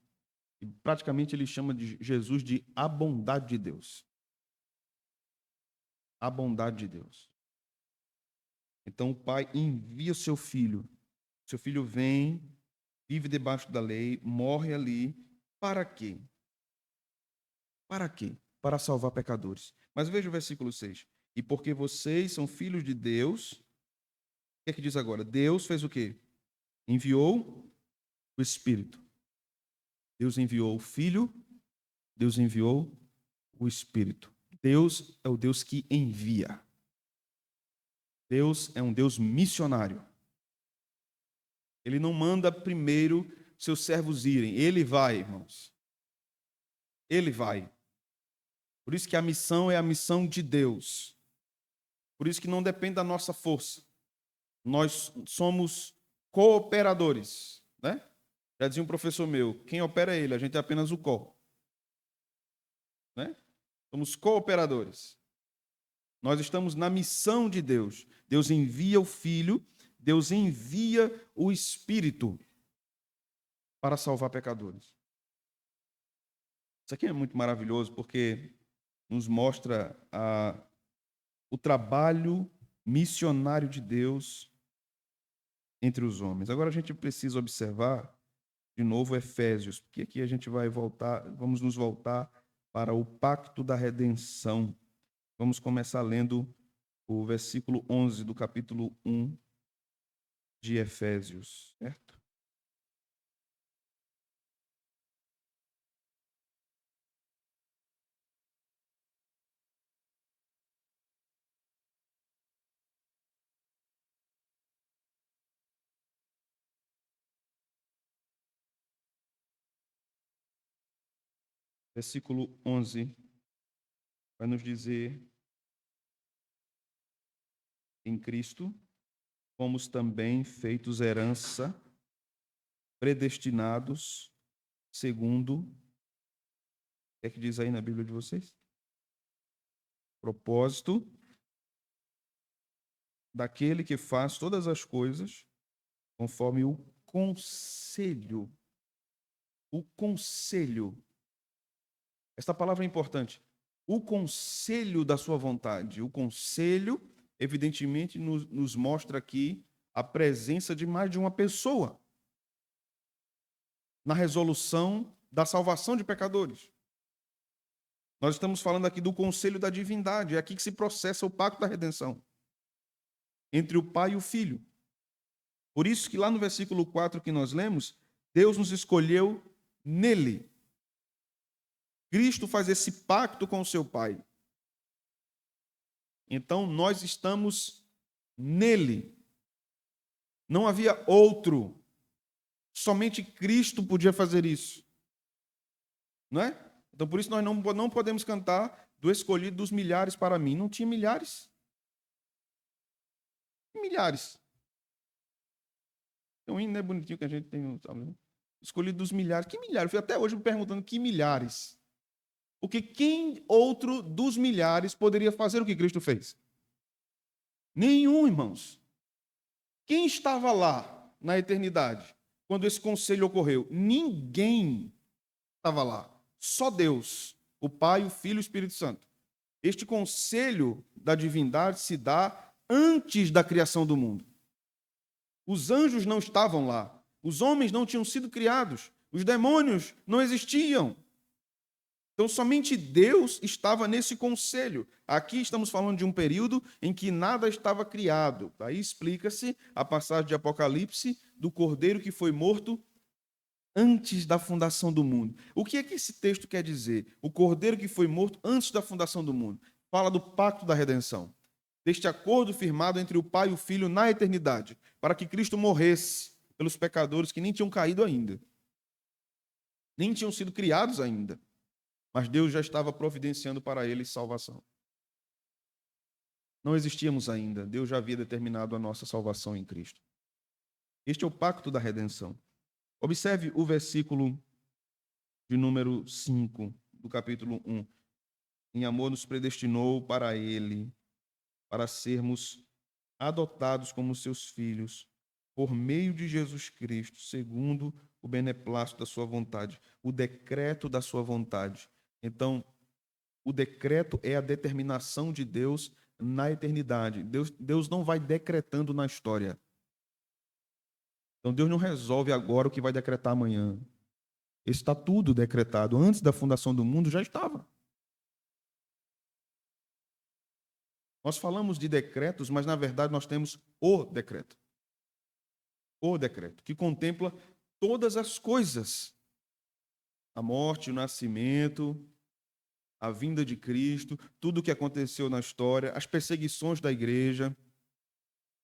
e praticamente ele chama de Jesus de a bondade de Deus. A bondade de Deus. Então o Pai envia o seu filho. Seu filho vem, vive debaixo da lei, morre ali. Para quê? Para quê? Para salvar pecadores. Mas veja o versículo 6. E porque vocês são filhos de Deus, o que é que diz agora? Deus fez o quê? Enviou o Espírito. Deus enviou o Filho, Deus enviou o Espírito. Deus é o Deus que envia. Deus é um Deus missionário. Ele não manda primeiro seus servos irem. Ele vai, irmãos. Ele vai. Por isso que a missão é a missão de Deus. Por isso que não depende da nossa força. Nós somos cooperadores, né? Já dizia um professor meu, quem opera é ele, a gente é apenas o co. Né? Somos cooperadores. Nós estamos na missão de Deus. Deus envia o Filho, Deus envia o Espírito para salvar pecadores. Isso aqui é muito maravilhoso porque nos mostra o trabalho missionário de Deus entre os homens. Agora a gente precisa observar de novo Efésios, porque aqui a gente vai voltar, vamos nos voltar para o pacto da redenção. Vamos começar lendo o versículo 11 do capítulo 1 de Efésios, certo? Versículo 11 vai nos dizer: em Cristo fomos também feitos herança, predestinados segundo, o que é que diz aí na Bíblia de vocês? Propósito daquele que faz todas as coisas conforme o conselho. O conselho. Esta palavra é importante. O conselho da sua vontade. O conselho, evidentemente, nos mostra aqui a presença de mais de uma pessoa na resolução da salvação de pecadores. Nós estamos falando aqui do conselho da divindade. É aqui que se processa o pacto da redenção entre o Pai e o Filho. Por isso que lá no versículo 4 que nós lemos, Deus nos escolheu nele. Cristo faz esse pacto com o seu Pai. Então, nós estamos nele. Não havia outro. Somente Cristo podia fazer isso. Não é? Então, por isso, nós não podemos cantar do escolhido dos milhares para mim. Não tinha milhares. Milhares. Tem um hino, né, bonitinho que a gente tem, sabe? Escolhido dos milhares. Que milhares? Eu fui até hoje me perguntando que milhares. Porque quem outro dos milhares poderia fazer o que Cristo fez? Nenhum, irmãos. Quem estava lá na eternidade quando esse conselho ocorreu? Ninguém estava lá. Só Deus, o Pai, o Filho e o Espírito Santo. Este conselho da divindade se dá antes da criação do mundo. Os anjos não estavam lá. Os homens não tinham sido criados. Os demônios não existiam. Então, somente Deus estava nesse conselho. Aqui estamos falando de um período em que nada estava criado. Aí explica-se a passagem de Apocalipse do cordeiro que foi morto antes da fundação do mundo. O que é que esse texto quer dizer? O cordeiro que foi morto antes da fundação do mundo. Fala do pacto da redenção. Deste acordo firmado entre o Pai e o Filho na eternidade, para que Cristo morresse pelos pecadores que nem tinham caído ainda. Nem tinham sido criados ainda. Mas Deus já estava providenciando para eles salvação. Não existíamos ainda. Deus já havia determinado a nossa salvação em Cristo. Este é o pacto da redenção. Observe o versículo de número 5 do capítulo 1. Em amor nos predestinou para Ele, para sermos adotados como seus filhos, por meio de Jesus Cristo, segundo o beneplácito da sua vontade, o decreto da sua vontade. Então, o decreto é a determinação de Deus na eternidade. Deus não vai decretando na história. Então, Deus não resolve agora o que vai decretar amanhã. Está tudo decretado. Antes da fundação do mundo já estava. Nós falamos de decretos, mas na verdade nós temos o decreto. O decreto, que contempla todas as coisas. A morte, o nascimento, a vinda de Cristo, tudo o que aconteceu na história, as perseguições da igreja,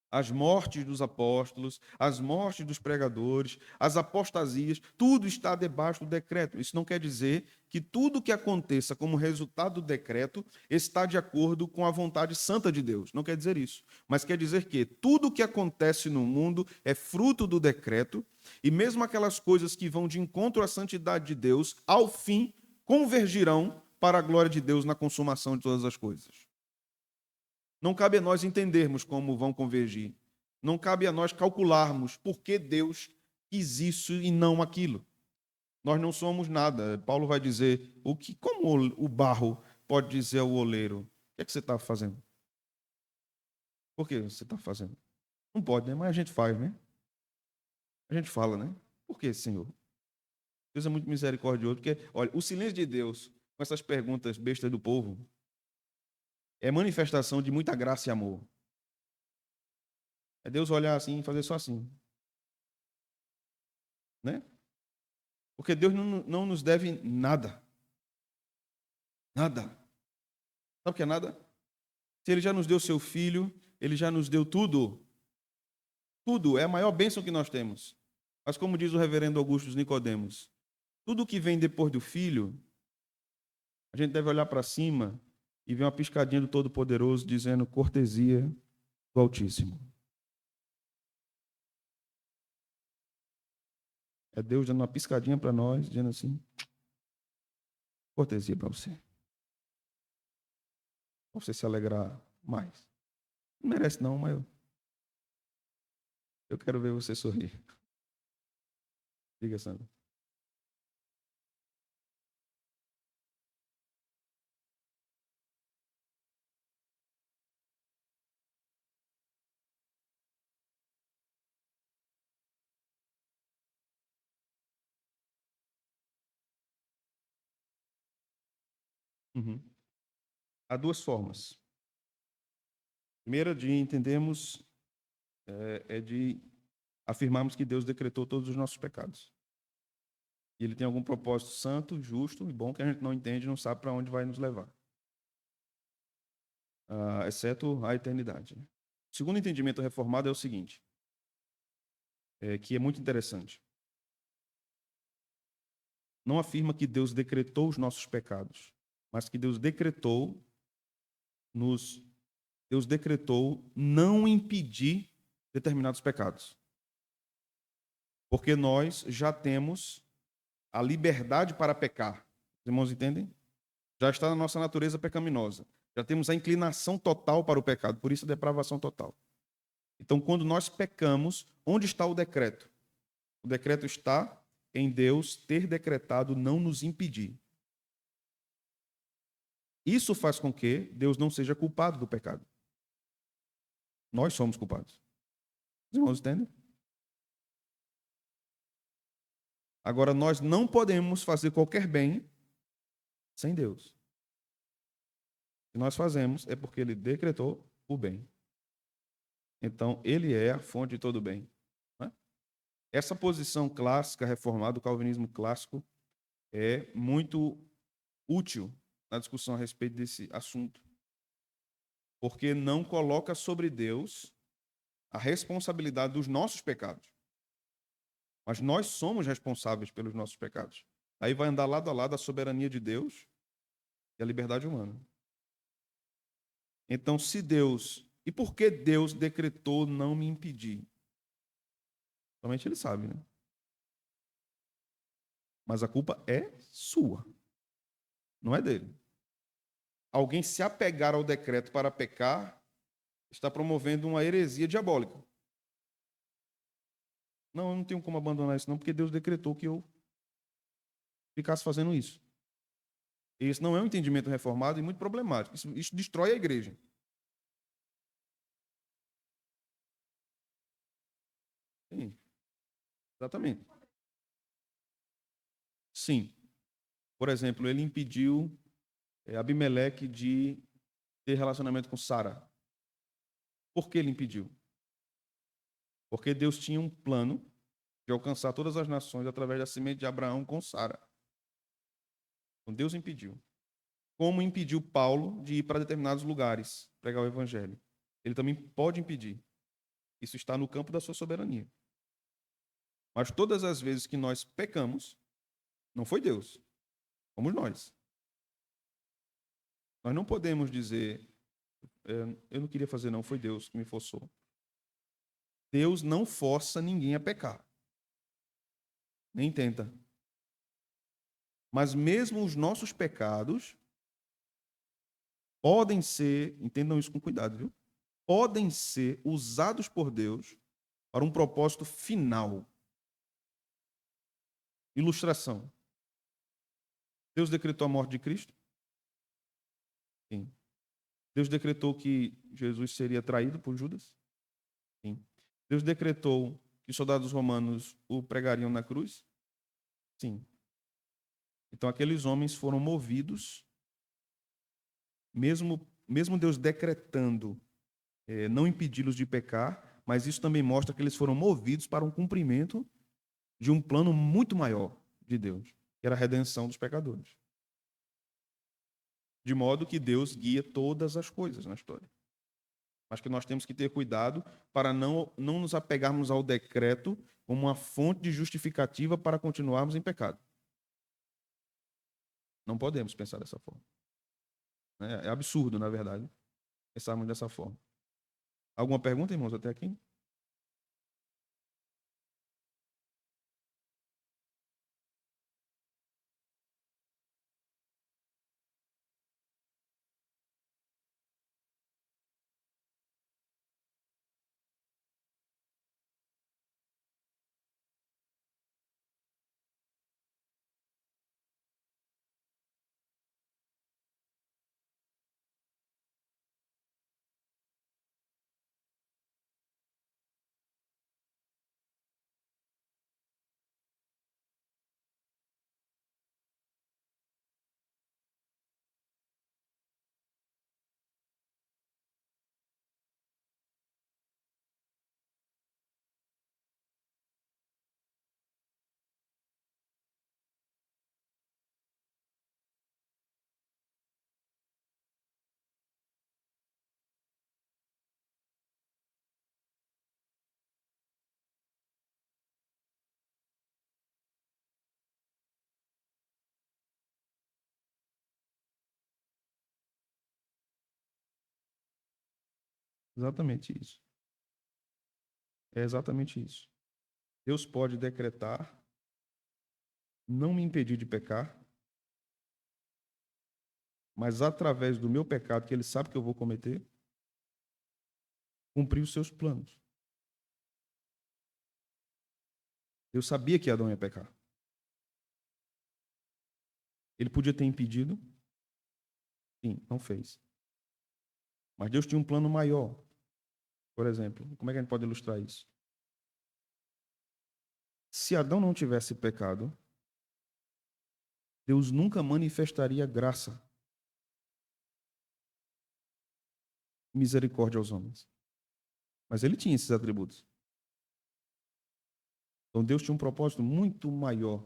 as mortes dos apóstolos, as mortes dos pregadores, as apostasias, tudo está debaixo do decreto. Isso não quer dizer que tudo o que aconteça como resultado do decreto está de acordo com a vontade santa de Deus. Não quer dizer isso. Mas quer dizer que tudo o que acontece no mundo é fruto do decreto, e mesmo aquelas coisas que vão de encontro à santidade de Deus, ao fim, convergirão para a glória de Deus na consumação de todas as coisas. Não cabe a nós entendermos como vão convergir. Não cabe a nós calcularmos por que Deus quis isso e não aquilo. Nós não somos nada. Paulo vai dizer como o barro pode dizer ao oleiro: o que é que você está fazendo? Por que você está fazendo? Não pode, né? Mas a gente faz, né? A gente fala, né? Por que, Senhor? Deus é muito misericordioso, porque, olha, o silêncio de Deus com essas perguntas bestas do povo é manifestação de muita graça e amor. É Deus olhar assim e fazer só assim, né? Porque Deus não nos deve nada. Nada. Sabe o que é nada? Se Ele já nos deu seu Filho, Ele já nos deu tudo. Tudo. É a maior bênção que nós temos. Mas como diz o reverendo Augusto Nicodemos, tudo que vem depois do Filho, a gente deve olhar para cima e ver uma piscadinha do Todo-Poderoso dizendo cortesia do Altíssimo. É Deus dando uma piscadinha para nós, dizendo assim, cortesia para você. Para você se alegrar mais. Não merece não, mas eu quero ver você sorrir. Diga, Sandra. Uhum. Há duas formas. A primeira de entendermos é de afirmarmos que Deus decretou todos os nossos pecados. E Ele tem algum propósito santo, justo e bom que a gente não entende e não sabe para onde vai nos levar. Exceto a eternidade. O segundo entendimento reformado é o seguinte: que é muito interessante. Não afirma que Deus decretou os nossos pecados, mas que nos Deus decretou não impedir determinados pecados. Porque nós já temos a liberdade para pecar. Os irmãos entendem? Já está na nossa natureza pecaminosa. Já temos a inclinação total para o pecado, por isso a depravação total. Então, quando nós pecamos, onde está o decreto? O decreto está em Deus ter decretado não nos impedir. Isso faz com que Deus não seja culpado do pecado. Nós somos culpados. Os irmãos entendem? Agora, nós não podemos fazer qualquer bem sem Deus. O que nós fazemos é porque Ele decretou o bem. Então, Ele é a fonte de todo bem. Né? Essa posição clássica, reformada, o calvinismo clássico, é muito útil na discussão a respeito desse assunto. Porque não coloca sobre Deus a responsabilidade dos nossos pecados. Mas nós somos responsáveis pelos nossos pecados. Aí vai andar lado a lado a soberania de Deus e a liberdade humana. Então, se Deus... E por que Deus decretou não me impedir? Somente Ele sabe, né? Mas a culpa é sua, não é dele. Alguém se apegar ao decreto para pecar está promovendo uma heresia diabólica. Não, eu não tenho como abandonar isso não, porque Deus decretou que eu ficasse fazendo isso. Esse não é um entendimento reformado e muito problemático. Isso destrói a igreja. Sim, exatamente. Sim. Por exemplo, ele impediu Abimeleque de ter relacionamento com Sara. Por que ele impediu? Porque Deus tinha um plano de alcançar todas as nações através da semente de Abraão com Sara. Então Deus impediu. Como impediu Paulo de ir para determinados lugares pregar o evangelho. Ele também pode impedir. Isso está no campo da sua soberania. Mas todas as vezes que nós pecamos, não foi Deus, fomos nós. Nós não podemos dizer, eu não queria fazer não, foi Deus que me forçou. Deus não força ninguém a pecar. Nem tenta. Mas mesmo os nossos pecados podem ser, entendam isso com cuidado, viu? Podem ser usados por Deus para um propósito final. Ilustração. Deus decretou a morte de Cristo? Sim. Deus decretou que Jesus seria traído por Judas? Sim. Deus decretou que os soldados romanos o pregariam na cruz? Sim. Então aqueles homens foram movidos, mesmo Deus decretando não impedi-los de pecar, mas isso também mostra que eles foram movidos para um cumprimento de um plano muito maior de Deus, que era a redenção dos pecadores. De modo que Deus guia todas as coisas na história. Mas que nós temos que ter cuidado para não nos apegarmos ao decreto como uma fonte de justificativa para continuarmos em pecado. Não podemos pensar dessa forma. É absurdo, na verdade, pensarmos dessa forma. Alguma pergunta, irmãos, até aqui? Exatamente isso. É exatamente isso. Deus pode decretar, não me impedir de pecar, mas através do meu pecado, que Ele sabe que eu vou cometer, cumprir os seus planos. Deus sabia que Adão ia pecar. Ele podia ter impedido? Sim, não fez. Mas Deus tinha um plano maior. Por exemplo, como é que a gente pode ilustrar isso? Se Adão não tivesse pecado, Deus nunca manifestaria graça e misericórdia aos homens. Mas ele tinha esses atributos. Então Deus tinha um propósito muito maior.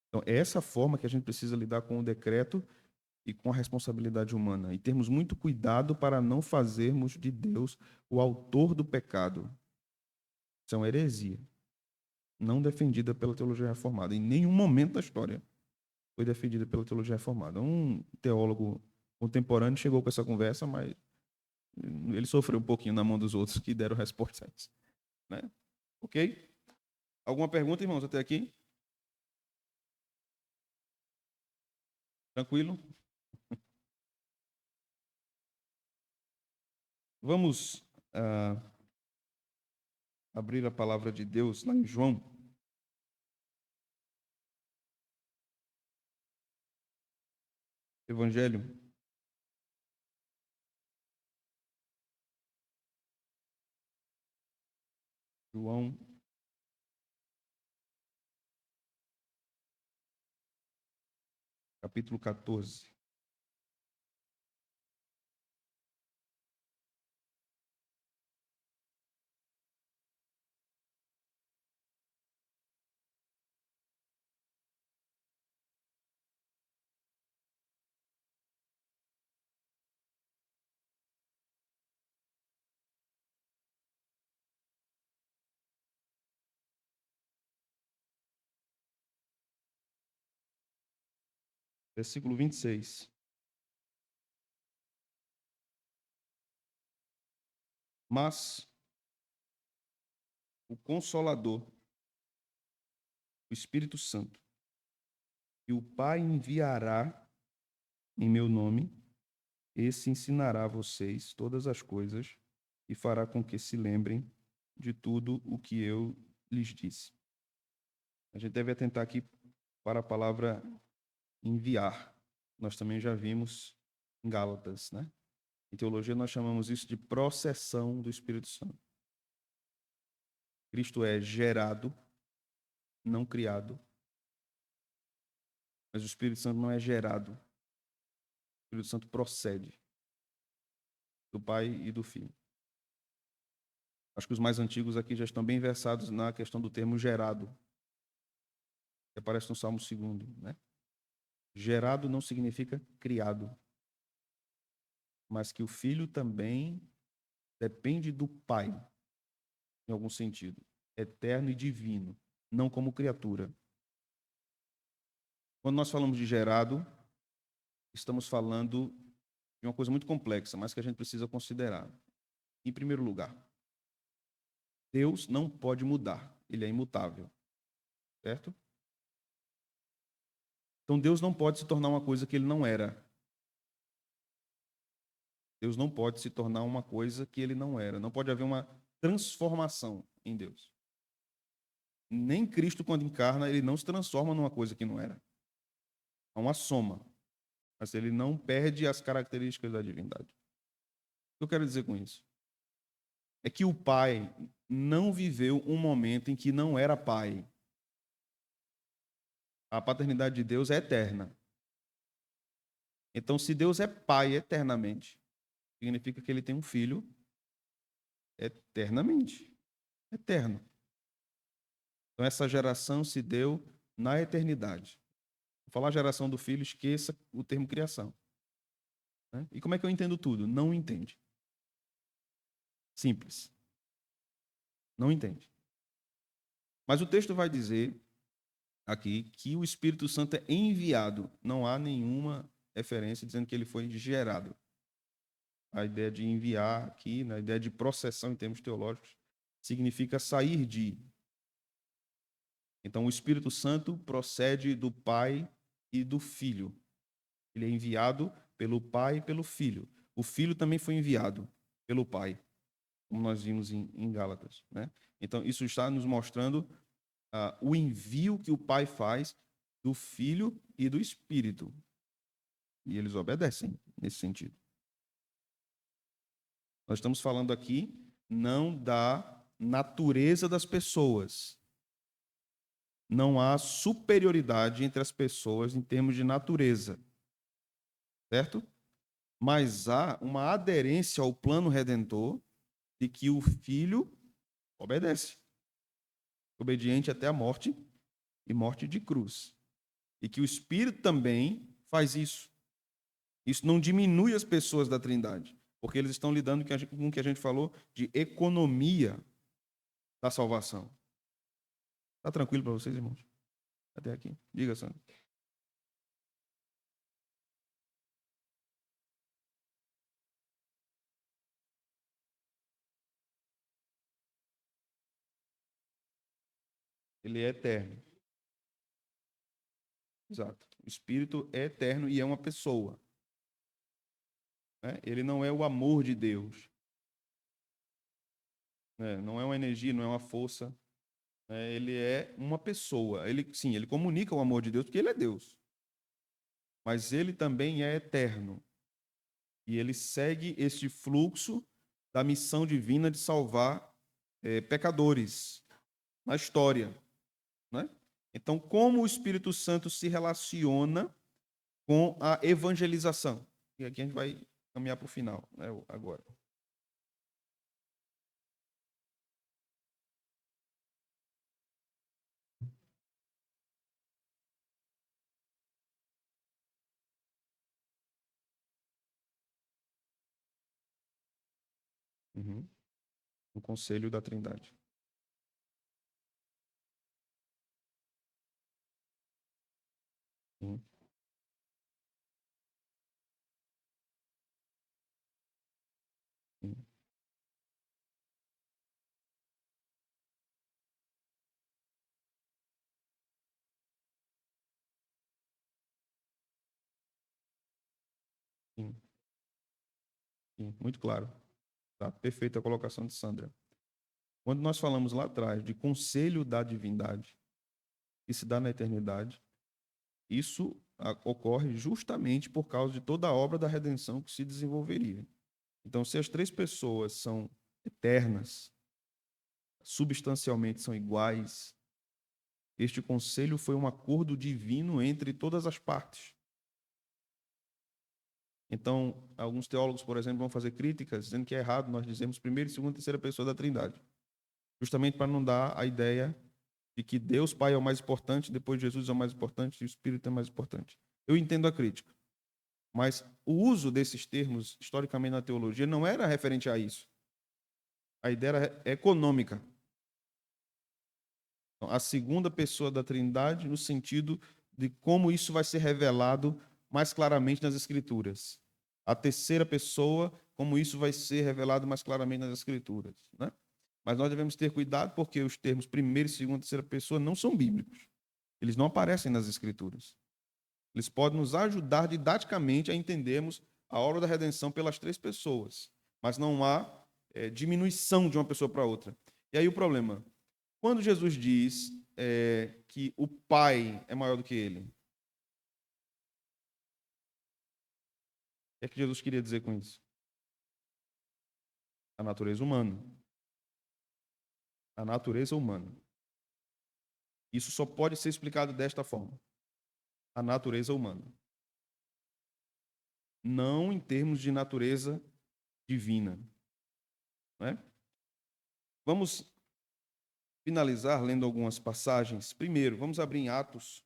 Então é essa forma que a gente precisa lidar com o decreto e com a responsabilidade humana. E termos muito cuidado para não fazermos de Deus o autor do pecado. Isso é uma heresia. Não defendida pela teologia reformada. Em nenhum momento da história foi defendida pela teologia reformada. Um teólogo contemporâneo chegou com essa conversa, mas ele sofreu um pouquinho na mão dos outros que deram resposta a isso. Né? Ok? Alguma pergunta, irmãos, até aqui? Tranquilo? Vamos abrir a palavra de Deus lá em João. Evangelho. João. Capítulo 14. Versículo 26. Mas o Consolador, o Espírito Santo, que o Pai enviará em meu nome, esse ensinará a vocês todas as coisas e fará com que se lembrem de tudo o que eu lhes disse. A gente deve atentar aqui para a palavra enviar. Nós também já vimos em Gálatas, né? Em teologia nós chamamos isso de processão do Espírito Santo. Cristo é gerado, não criado. Mas o Espírito Santo não é gerado. O Espírito Santo procede do Pai e do Filho. Acho que os mais antigos aqui já estão bem versados na questão do termo gerado, que aparece no Salmo 2, né? Gerado não significa criado, mas que o Filho também depende do Pai, em algum sentido, eterno e divino, não como criatura. Quando nós falamos de gerado, estamos falando de uma coisa muito complexa, mas que a gente precisa considerar. Em primeiro lugar, Deus não pode mudar, ele é imutável, certo? Então Deus não pode se tornar uma coisa que ele não era. Deus não pode se tornar uma coisa que ele não era. Não pode haver uma transformação em Deus. Nem Cristo, quando encarna, ele não se transforma numa coisa que não era. É uma soma. Mas ele não perde as características da divindade. O que eu quero dizer com isso? É que o Pai não viveu um momento em que não era Pai. A paternidade de Deus é eterna. Então, se Deus é Pai eternamente, significa que ele tem um filho eternamente. Eterno. Então, essa geração se deu na eternidade. Vou falar geração do filho, esqueça o termo criação. Né? E como é que eu entendo tudo? Não entende. Simples. Não entende. Mas o texto vai dizer aqui que o Espírito Santo é enviado. Não há nenhuma referência dizendo que ele foi gerado. A ideia de enviar aqui, na ideia de processão em termos teológicos, significa sair de. Então, o Espírito Santo procede do Pai e do Filho. Ele é enviado pelo Pai e pelo Filho. O Filho também foi enviado pelo Pai, como nós vimos em Gálatas, né? Então, isso está nos mostrando o envio que o Pai faz do Filho e do Espírito. E eles obedecem nesse sentido. Nós estamos falando aqui não da natureza das pessoas. Não há superioridade entre as pessoas em termos de natureza, certo? Mas há uma aderência ao plano redentor de que o Filho obedece, obediente até a morte e morte de cruz. E que o Espírito também faz isso. Isso não diminui as pessoas da Trindade, porque eles estão lidando com o que a gente falou de economia da salvação. Está tranquilo para vocês, irmãos? Até aqui. Diga, Sandro. Ele é eterno. Exato. O Espírito é eterno e é uma pessoa. Né? Ele não é o amor de Deus. Né? Não é uma energia, não é uma força. Né? Ele é uma pessoa. Sim, ele comunica o amor de Deus porque ele é Deus. Mas ele também é eterno. E ele segue este fluxo da missão divina de salvar pecadores na história. Né? Então, como o Espírito Santo se relaciona com a evangelização? E aqui a gente vai caminhar para o final, né, agora. Uhum. No Conselho da Trindade. Sim, sim, sim, sim. Muito claro. Tá? Perfeita a colocação de Sandra. Quando nós falamos lá atrás de Conselho da Divindade, que se dá na eternidade, isso ocorre justamente por causa de toda a obra da redenção que se desenvolveria. Então, se as três pessoas são eternas, substancialmente são iguais, este conselho foi um acordo divino entre todas as partes. Então, alguns teólogos, por exemplo, vão fazer críticas dizendo que é errado nós dizemos primeira, segunda e terceira pessoa da Trindade, justamente para não dar a ideia de que Deus Pai é o mais importante, depois Jesus é o mais importante e o Espírito é o mais importante. Eu entendo a crítica, mas o uso desses termos, historicamente na teologia, não era referente a isso. A ideia era econômica. Então, a segunda pessoa da Trindade, no sentido de como isso vai ser revelado mais claramente nas Escrituras. A terceira pessoa, como isso vai ser revelado mais claramente nas Escrituras. Né? Mas nós devemos ter cuidado porque os termos primeira, segunda e terceira pessoa não são bíblicos. Eles não aparecem nas Escrituras. Eles podem nos ajudar didaticamente a entendermos a obra da redenção pelas três pessoas. Mas não há diminuição de uma pessoa para outra. E aí o problema, quando Jesus diz que o Pai é maior do que ele, o que é que Jesus queria dizer com isso? A natureza humana. A natureza humana. Isso só pode ser explicado desta forma. A natureza humana. Não em termos de natureza divina. Né? Vamos finalizar lendo algumas passagens. Primeiro, vamos abrir em Atos.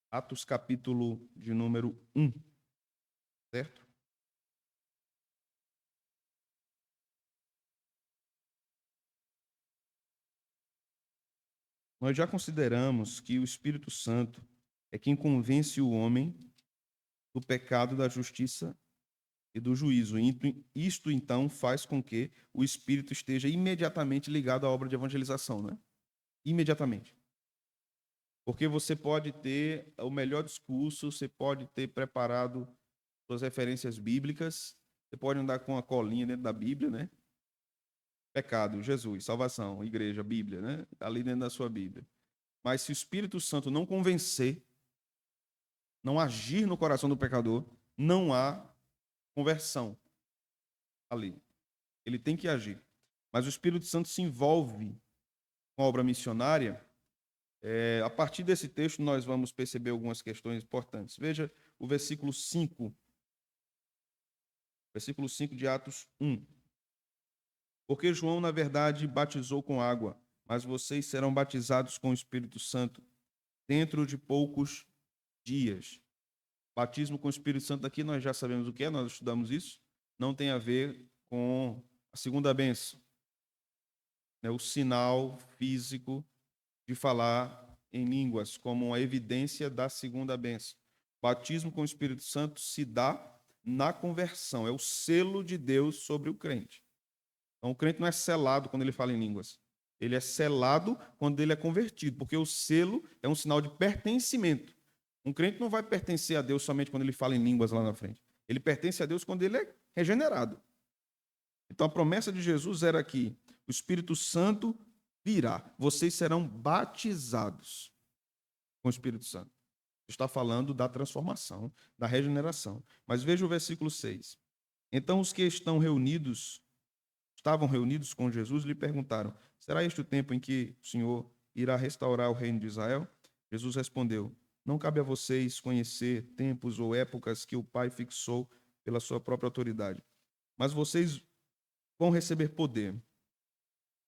Atos capítulo de número 1. Certo? Nós já consideramos que o Espírito Santo é quem convence o homem do pecado, da justiça e do juízo. Isto, então, faz com que o espírito esteja imediatamente ligado à obra de evangelização, né? Imediatamente. Porque você pode ter o melhor discurso, você pode ter preparado suas referências bíblicas, você pode andar com a colinha dentro da Bíblia, né? Pecado, Jesus, salvação, igreja, Bíblia, né? Ali dentro da sua Bíblia. Mas se o Espírito Santo não convencer, não agir no coração do pecador, não há conversão ali. Ele tem que agir. Mas o Espírito Santo se envolve com a obra missionária. A partir desse texto, nós vamos perceber algumas questões importantes. Veja o versículo 5 de Atos 1. Porque João, na verdade, batizou com água, mas vocês serão batizados com o Espírito Santo dentro de poucos dias. Batismo com o Espírito Santo aqui, nós já sabemos o que é, nós estudamos isso. Não tem a ver com a segunda bênção. É o sinal físico de falar em línguas, como uma evidência da segunda bênção. Batismo com o Espírito Santo se dá na conversão, é o selo de Deus sobre o crente. Então, o crente não é selado quando ele fala em línguas. Ele é selado quando ele é convertido, porque o selo é um sinal de pertencimento. Um crente não vai pertencer a Deus somente quando ele fala em línguas lá na frente. Ele pertence a Deus quando ele é regenerado. Então, a promessa de Jesus era que o Espírito Santo virá. Vocês serão batizados com o Espírito Santo. Está falando da transformação, da regeneração. Mas veja o versículo 6. Então, os que estavam reunidos com Jesus, lhe perguntaram: será este o tempo em que o Senhor irá restaurar o reino de Israel? Jesus respondeu: não cabe a vocês conhecer tempos ou épocas que o Pai fixou pela sua própria autoridade. Mas vocês vão receber poder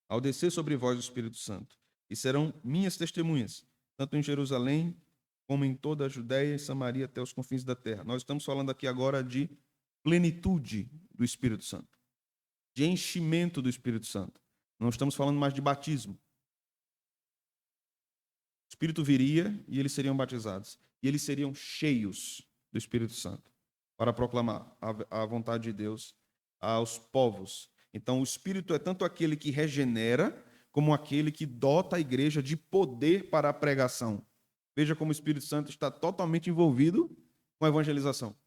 ao descer sobre vós o Espírito Santo, e serão minhas testemunhas, tanto em Jerusalém como em toda a Judéia e Samaria até os confins da terra. Nós estamos falando aqui agora de plenitude do Espírito Santo, de enchimento do Espírito Santo. Não estamos falando mais de batismo. O Espírito viria e eles seriam batizados. E eles seriam cheios do Espírito Santo para proclamar a vontade de Deus aos povos. Então, o Espírito é tanto aquele que regenera, como aquele que dota a igreja de poder para a pregação. Veja como o Espírito Santo está totalmente envolvido com a evangelização.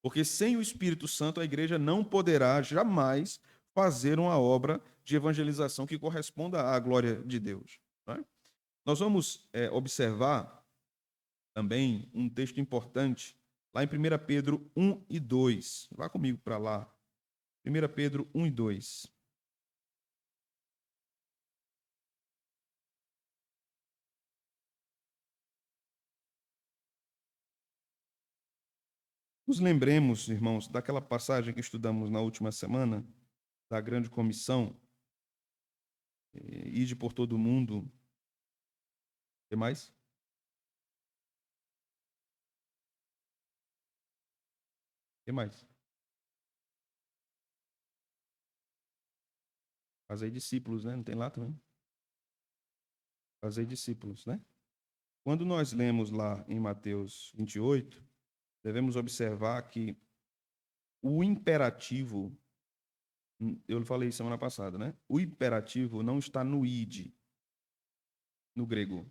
Porque sem o Espírito Santo, a igreja não poderá jamais fazer uma obra de evangelização que corresponda à glória de Deus. Né? Nós vamos observar também um texto importante lá em 1 Pedro 1 e 2. Vá comigo para lá. 1 Pedro 1 e 2. Nos lembremos, irmãos, daquela passagem que estudamos na última semana, da grande comissão, ide por todo o mundo. O que mais? O que mais? Fazer discípulos, né? Não tem lá também? Fazer discípulos, né? Quando nós lemos lá em Mateus 28, devemos observar que o imperativo, eu falei semana passada, né? O imperativo não está no id, no grego.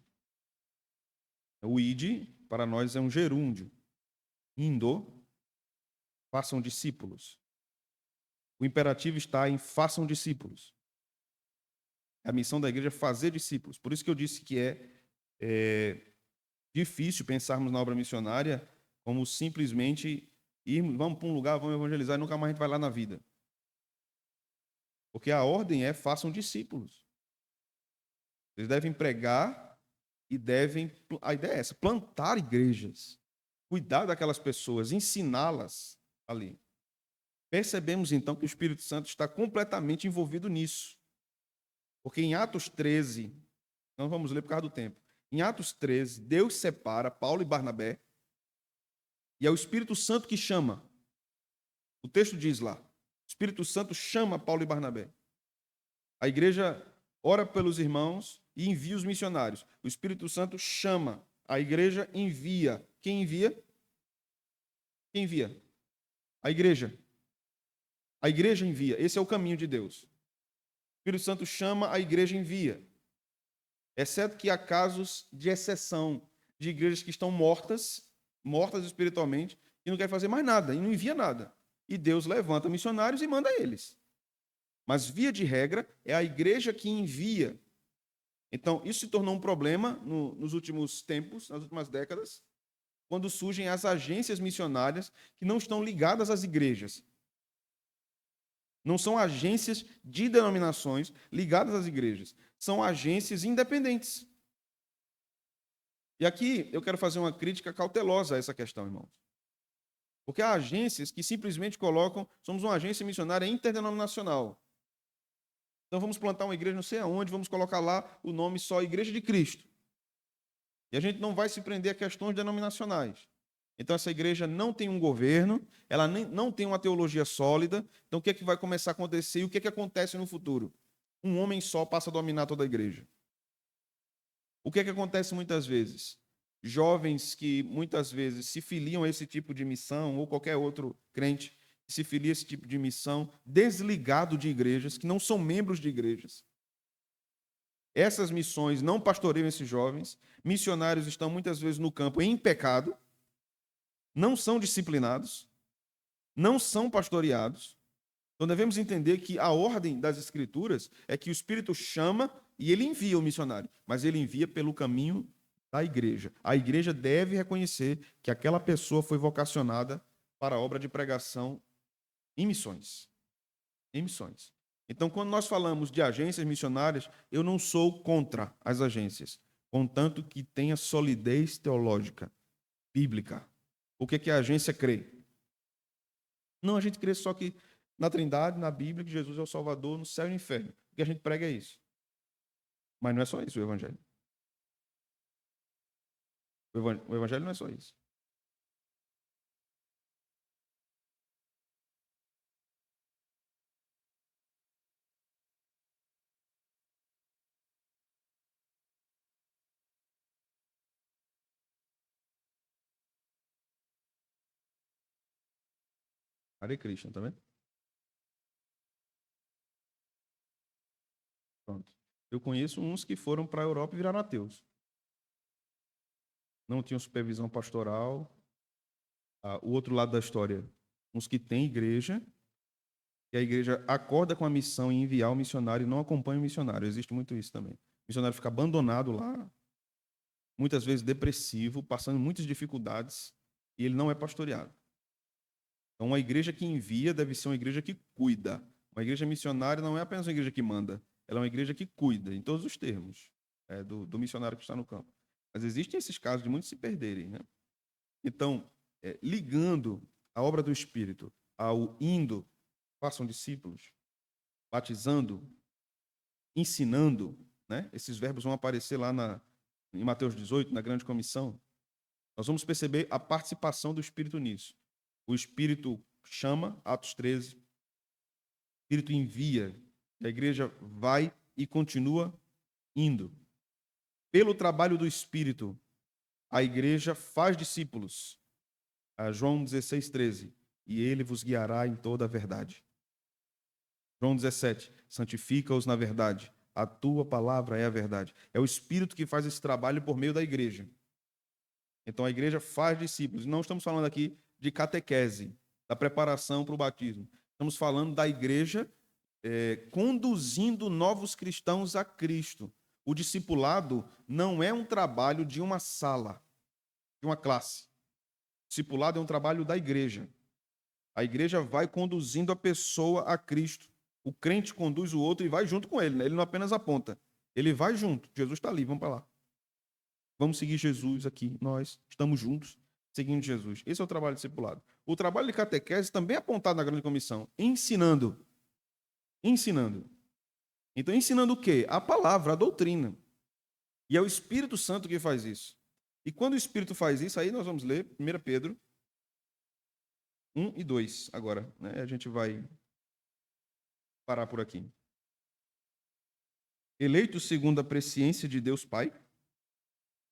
O id, para nós, é um gerúndio. Indo, façam discípulos. O imperativo está em façam discípulos. A missão da igreja é fazer discípulos. Por isso que eu disse que é difícil pensarmos na obra missionária como simplesmente irmos, vamos para um lugar, vamos evangelizar e nunca mais a gente vai lá na vida. Porque a ordem é façam discípulos. Eles devem pregar e devem, a ideia é essa, plantar igrejas, cuidar daquelas pessoas, ensiná-las ali. Percebemos então que o Espírito Santo está completamente envolvido nisso. Porque em Atos 13, não vamos ler por causa do tempo, em Atos 13, Deus separa Paulo e Barnabé e é o Espírito Santo que chama. O texto diz lá, o Espírito Santo chama Paulo e Barnabé. A igreja ora pelos irmãos e envia os missionários. O Espírito Santo chama, a igreja envia. Quem envia? Quem envia? A igreja. A igreja envia. Esse é o caminho de Deus. O Espírito Santo chama, a igreja envia. Exceto que há casos de exceção de igrejas que estão mortas espiritualmente, e não querem fazer mais nada, e não envia nada. E Deus levanta missionários e manda eles. Mas, via de regra, é a igreja que envia. Então, isso se tornou um problema nos últimos tempos, nas últimas décadas, quando surgem as agências missionárias que não estão ligadas às igrejas. Não são agências de denominações ligadas às igrejas. São agências independentes. E aqui eu quero fazer uma crítica cautelosa a essa questão, irmãos. Porque há agências que simplesmente colocam, somos uma agência missionária interdenominacional. Então vamos plantar uma igreja não sei aonde, vamos colocar lá o nome só Igreja de Cristo. E a gente não vai se prender a questões denominacionais. Então essa igreja não tem um governo, ela não tem uma teologia sólida. Então o que é que vai começar a acontecer e o que é que acontece no futuro? Um homem só passa a dominar toda a igreja. O que é que acontece muitas vezes? Jovens que muitas vezes se filiam a esse tipo de missão, ou qualquer outro crente que se filia a esse tipo de missão, desligado de igrejas, que não são membros de igrejas. Essas missões não pastoreiam esses jovens, missionários estão muitas vezes no campo em pecado, não são disciplinados, não são pastoreados. Então devemos entender que a ordem das Escrituras é que o Espírito chama e ele envia o missionário, mas ele envia pelo caminho da igreja. A igreja deve reconhecer que aquela pessoa foi vocacionada para a obra de pregação em missões. Em missões. Então, quando nós falamos de agências missionárias, eu não sou contra as agências, contanto que tenha solidez teológica, bíblica. O que é que a agência crê? Não, a gente crê só que na Trindade, na Bíblia, que Jesus é o Salvador no céu e no inferno. O que a gente prega é isso. Mas não é só isso o Evangelho. O Evangelho não é só isso. Hare Krishna, tá vendo? Pronto. Eu conheço uns que foram para a Europa e viraram ateus. Não tinham supervisão pastoral. O outro lado da história, uns que têm igreja, e a igreja acorda com a missão em enviar o missionário e não acompanha o missionário. Existe muito isso também. O missionário fica abandonado lá, muitas vezes depressivo, passando muitas dificuldades, e ele não é pastoreado. Então, uma igreja que envia deve ser uma igreja que cuida. Uma igreja missionária não é apenas uma igreja que manda, ela é uma igreja que cuida, em todos os termos, do missionário que está no campo. Mas existem esses casos de muitos se perderem, né? Então, ligando a obra do Espírito ao indo, façam discípulos, batizando, ensinando, né? Esses verbos vão aparecer lá em Mateus 18, na grande comissão. Nós vamos perceber a participação do Espírito nisso. O Espírito chama, Atos 13, o Espírito envia, a igreja vai e continua indo. Pelo trabalho do Espírito, a igreja faz discípulos. João 16, 13. E ele vos guiará em toda a verdade. João 17. Santifica-os na verdade. A tua palavra é a verdade. É o Espírito que faz esse trabalho por meio da igreja. Então a igreja faz discípulos. Não estamos falando aqui de catequese, da preparação para o batismo. Estamos falando da igreja conduzindo novos cristãos a Cristo. O discipulado não é um trabalho de uma sala, de uma classe. O discipulado é um trabalho da igreja. A igreja vai conduzindo a pessoa a Cristo. O crente conduz o outro e vai junto com ele, né? Ele não apenas aponta. Ele vai junto. Jesus está ali, vamos para lá. Vamos seguir Jesus aqui. Nós estamos juntos, seguindo Jesus. Esse é o trabalho discipulado. O trabalho de catequese também é apontado na grande comissão. Ensinando. Ensinando. Então, ensinando o quê? A palavra, a doutrina. E é o Espírito Santo que faz isso. E quando o Espírito faz isso, aí nós vamos ler 1 Pedro 1 e 2 agora. Né? A gente vai parar por aqui. Eleito segundo a presciência de Deus Pai. O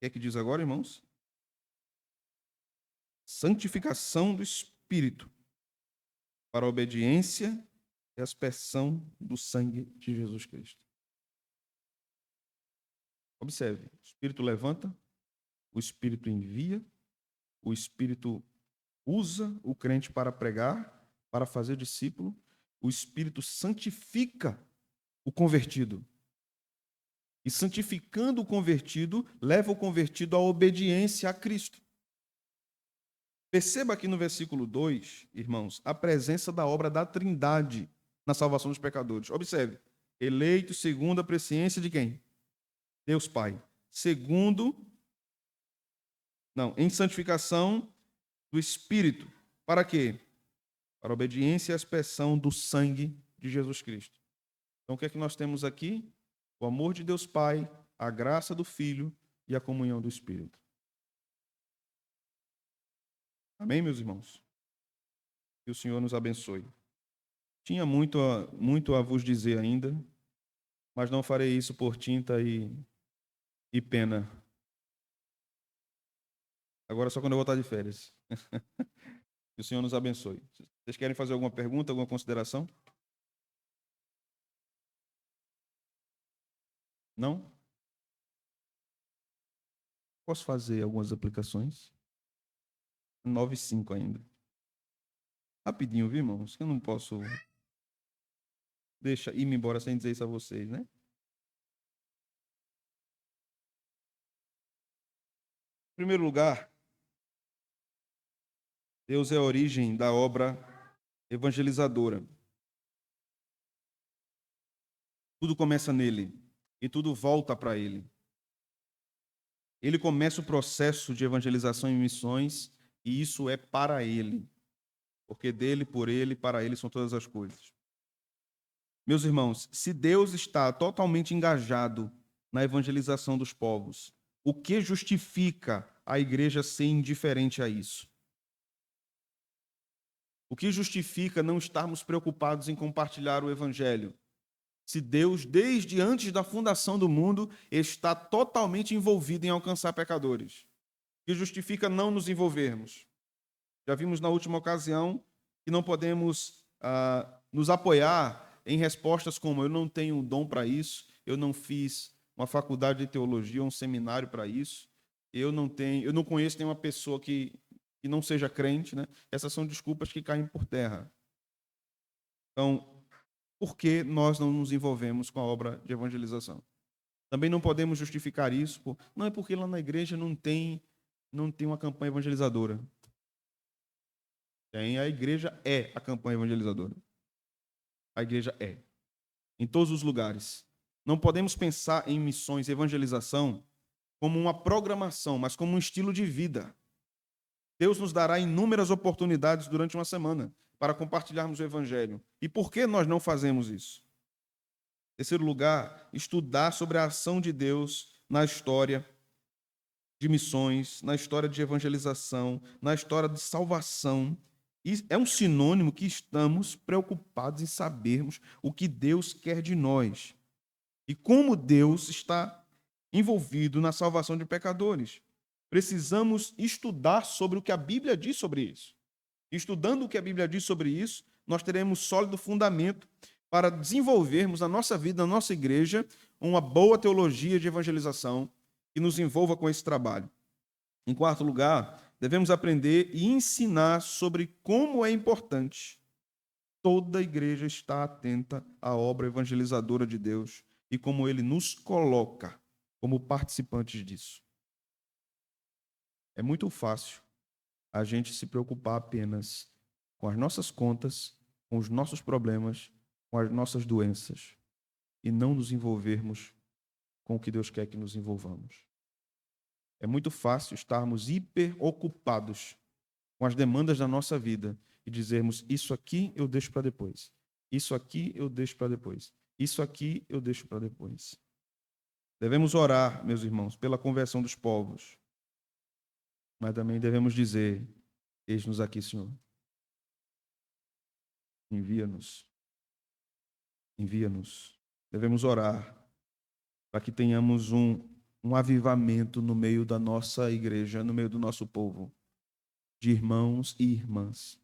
que é que diz agora, irmãos? Santificação do Espírito. para a obediência e a aspersão do sangue de Jesus Cristo. Observe, o Espírito levanta, o Espírito envia, o Espírito usa o crente para pregar, para fazer discípulo, o Espírito santifica o convertido. E santificando o convertido, leva o convertido à obediência a Cristo. Perceba aqui no versículo 2, irmãos, a presença da obra da Trindade na salvação dos pecadores. Observe, eleito segundo a presciência de quem? Deus Pai. Em santificação do Espírito. Para quê? Para a obediência e a aspersão do sangue de Jesus Cristo. Então, o que é que nós temos aqui? O amor de Deus Pai, a graça do Filho e a comunhão do Espírito. Amém, meus irmãos? Que o Senhor nos abençoe. Tinha muito a vos dizer ainda, mas não farei isso por tinta e pena. Agora só quando eu voltar de férias. Que o Senhor nos abençoe. Vocês querem fazer alguma pergunta, alguma consideração? Não? Posso fazer algumas aplicações? 9:05 ainda. Rapidinho, viu, irmãos? Eu não posso ir-me embora sem dizer isso a vocês, né? Em primeiro lugar, Deus é a origem da obra evangelizadora. Tudo começa nele e tudo volta para ele. Ele começa o processo de evangelização e missões e isso é para ele. Porque dele, por ele, para ele são todas as coisas. Meus irmãos, se Deus está totalmente engajado na evangelização dos povos, o que justifica a igreja ser indiferente a isso? O que justifica não estarmos preocupados em compartilhar o evangelho? Se Deus, desde antes da fundação do mundo, está totalmente envolvido em alcançar pecadores. O que justifica não nos envolvermos? Já vimos na última ocasião que não podemos nos apoiar em respostas como eu não tenho dom para isso, eu não fiz uma faculdade de teologia, um seminário para isso, eu não conheço nenhuma pessoa que não seja crente, né? Essas são desculpas que caem por terra. Então, por que nós não nos envolvemos com a obra de evangelização? Também não podemos justificar isso não é porque lá na igreja não tem uma campanha evangelizadora. A igreja é a campanha evangelizadora. A igreja é. Em todos os lugares. Não podemos pensar em missões e evangelização como uma programação, mas como um estilo de vida. Deus nos dará inúmeras oportunidades durante uma semana para compartilharmos o evangelho. E por que nós não fazemos isso? Em terceiro lugar, estudar sobre a ação de Deus na história de missões, na história de evangelização, na história de salvação. E é um sinônimo que estamos preocupados em sabermos o que Deus quer de nós e como Deus está envolvido na salvação de pecadores. Precisamos estudar sobre o que a Bíblia diz sobre isso. Estudando o que a Bíblia diz sobre isso, nós teremos sólido fundamento para desenvolvermos na nossa vida, na nossa igreja, uma boa teologia de evangelização que nos envolva com esse trabalho. Em quarto lugar, devemos aprender e ensinar sobre como é importante toda a igreja estar atenta à obra evangelizadora de Deus e como ele nos coloca como participantes disso. É muito fácil a gente se preocupar apenas com as nossas contas, com os nossos problemas, com as nossas doenças e não nos envolvermos com o que Deus quer que nos envolvamos. É muito fácil estarmos hiper ocupados com as demandas da nossa vida e dizermos, isso aqui eu deixo para depois, isso aqui eu deixo para depois, isso aqui eu deixo para depois. Devemos orar, meus irmãos, pela conversão dos povos, mas também devemos dizer, eis-nos aqui, Senhor. Envia-nos. Envia-nos. Devemos orar para que tenhamos um avivamento no meio da nossa igreja, no meio do nosso povo, de irmãos e irmãs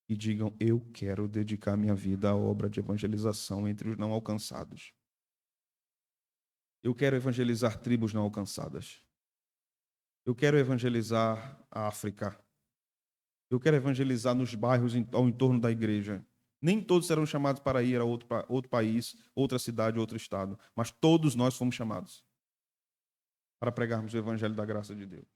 e digam: eu quero dedicar minha vida à obra de evangelização entre os não alcançados. Eu quero evangelizar tribos não alcançadas. Eu quero evangelizar a África. Eu quero evangelizar nos bairros ao entorno da igreja. Nem todos serão chamados para ir a outro país, outra cidade, outro estado, mas todos nós fomos chamados para pregarmos o evangelho da graça de Deus.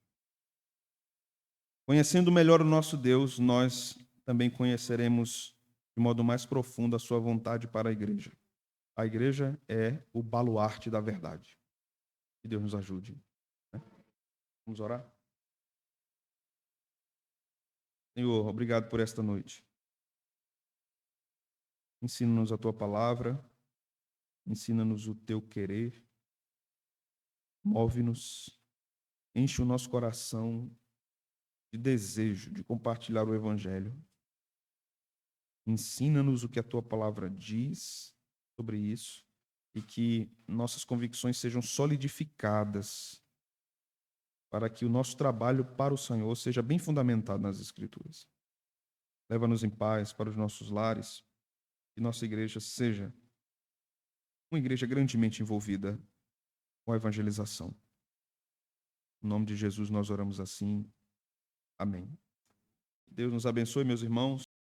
Conhecendo melhor o nosso Deus, nós também conheceremos de modo mais profundo a sua vontade para a igreja. A igreja é o baluarte da verdade. Que Deus nos ajude. Vamos orar? Senhor, obrigado por esta noite. Ensina-nos a tua palavra, ensina-nos o teu querer, move-nos, enche o nosso coração de desejo de compartilhar o evangelho. Ensina-nos o que a tua palavra diz sobre isso e que nossas convicções sejam solidificadas para que o nosso trabalho para o Senhor seja bem fundamentado nas Escrituras. Leva-nos em paz para os nossos lares, que nossa igreja seja uma igreja grandemente envolvida com a evangelização. Em nome de Jesus nós oramos assim. Amém. Deus nos abençoe, meus irmãos.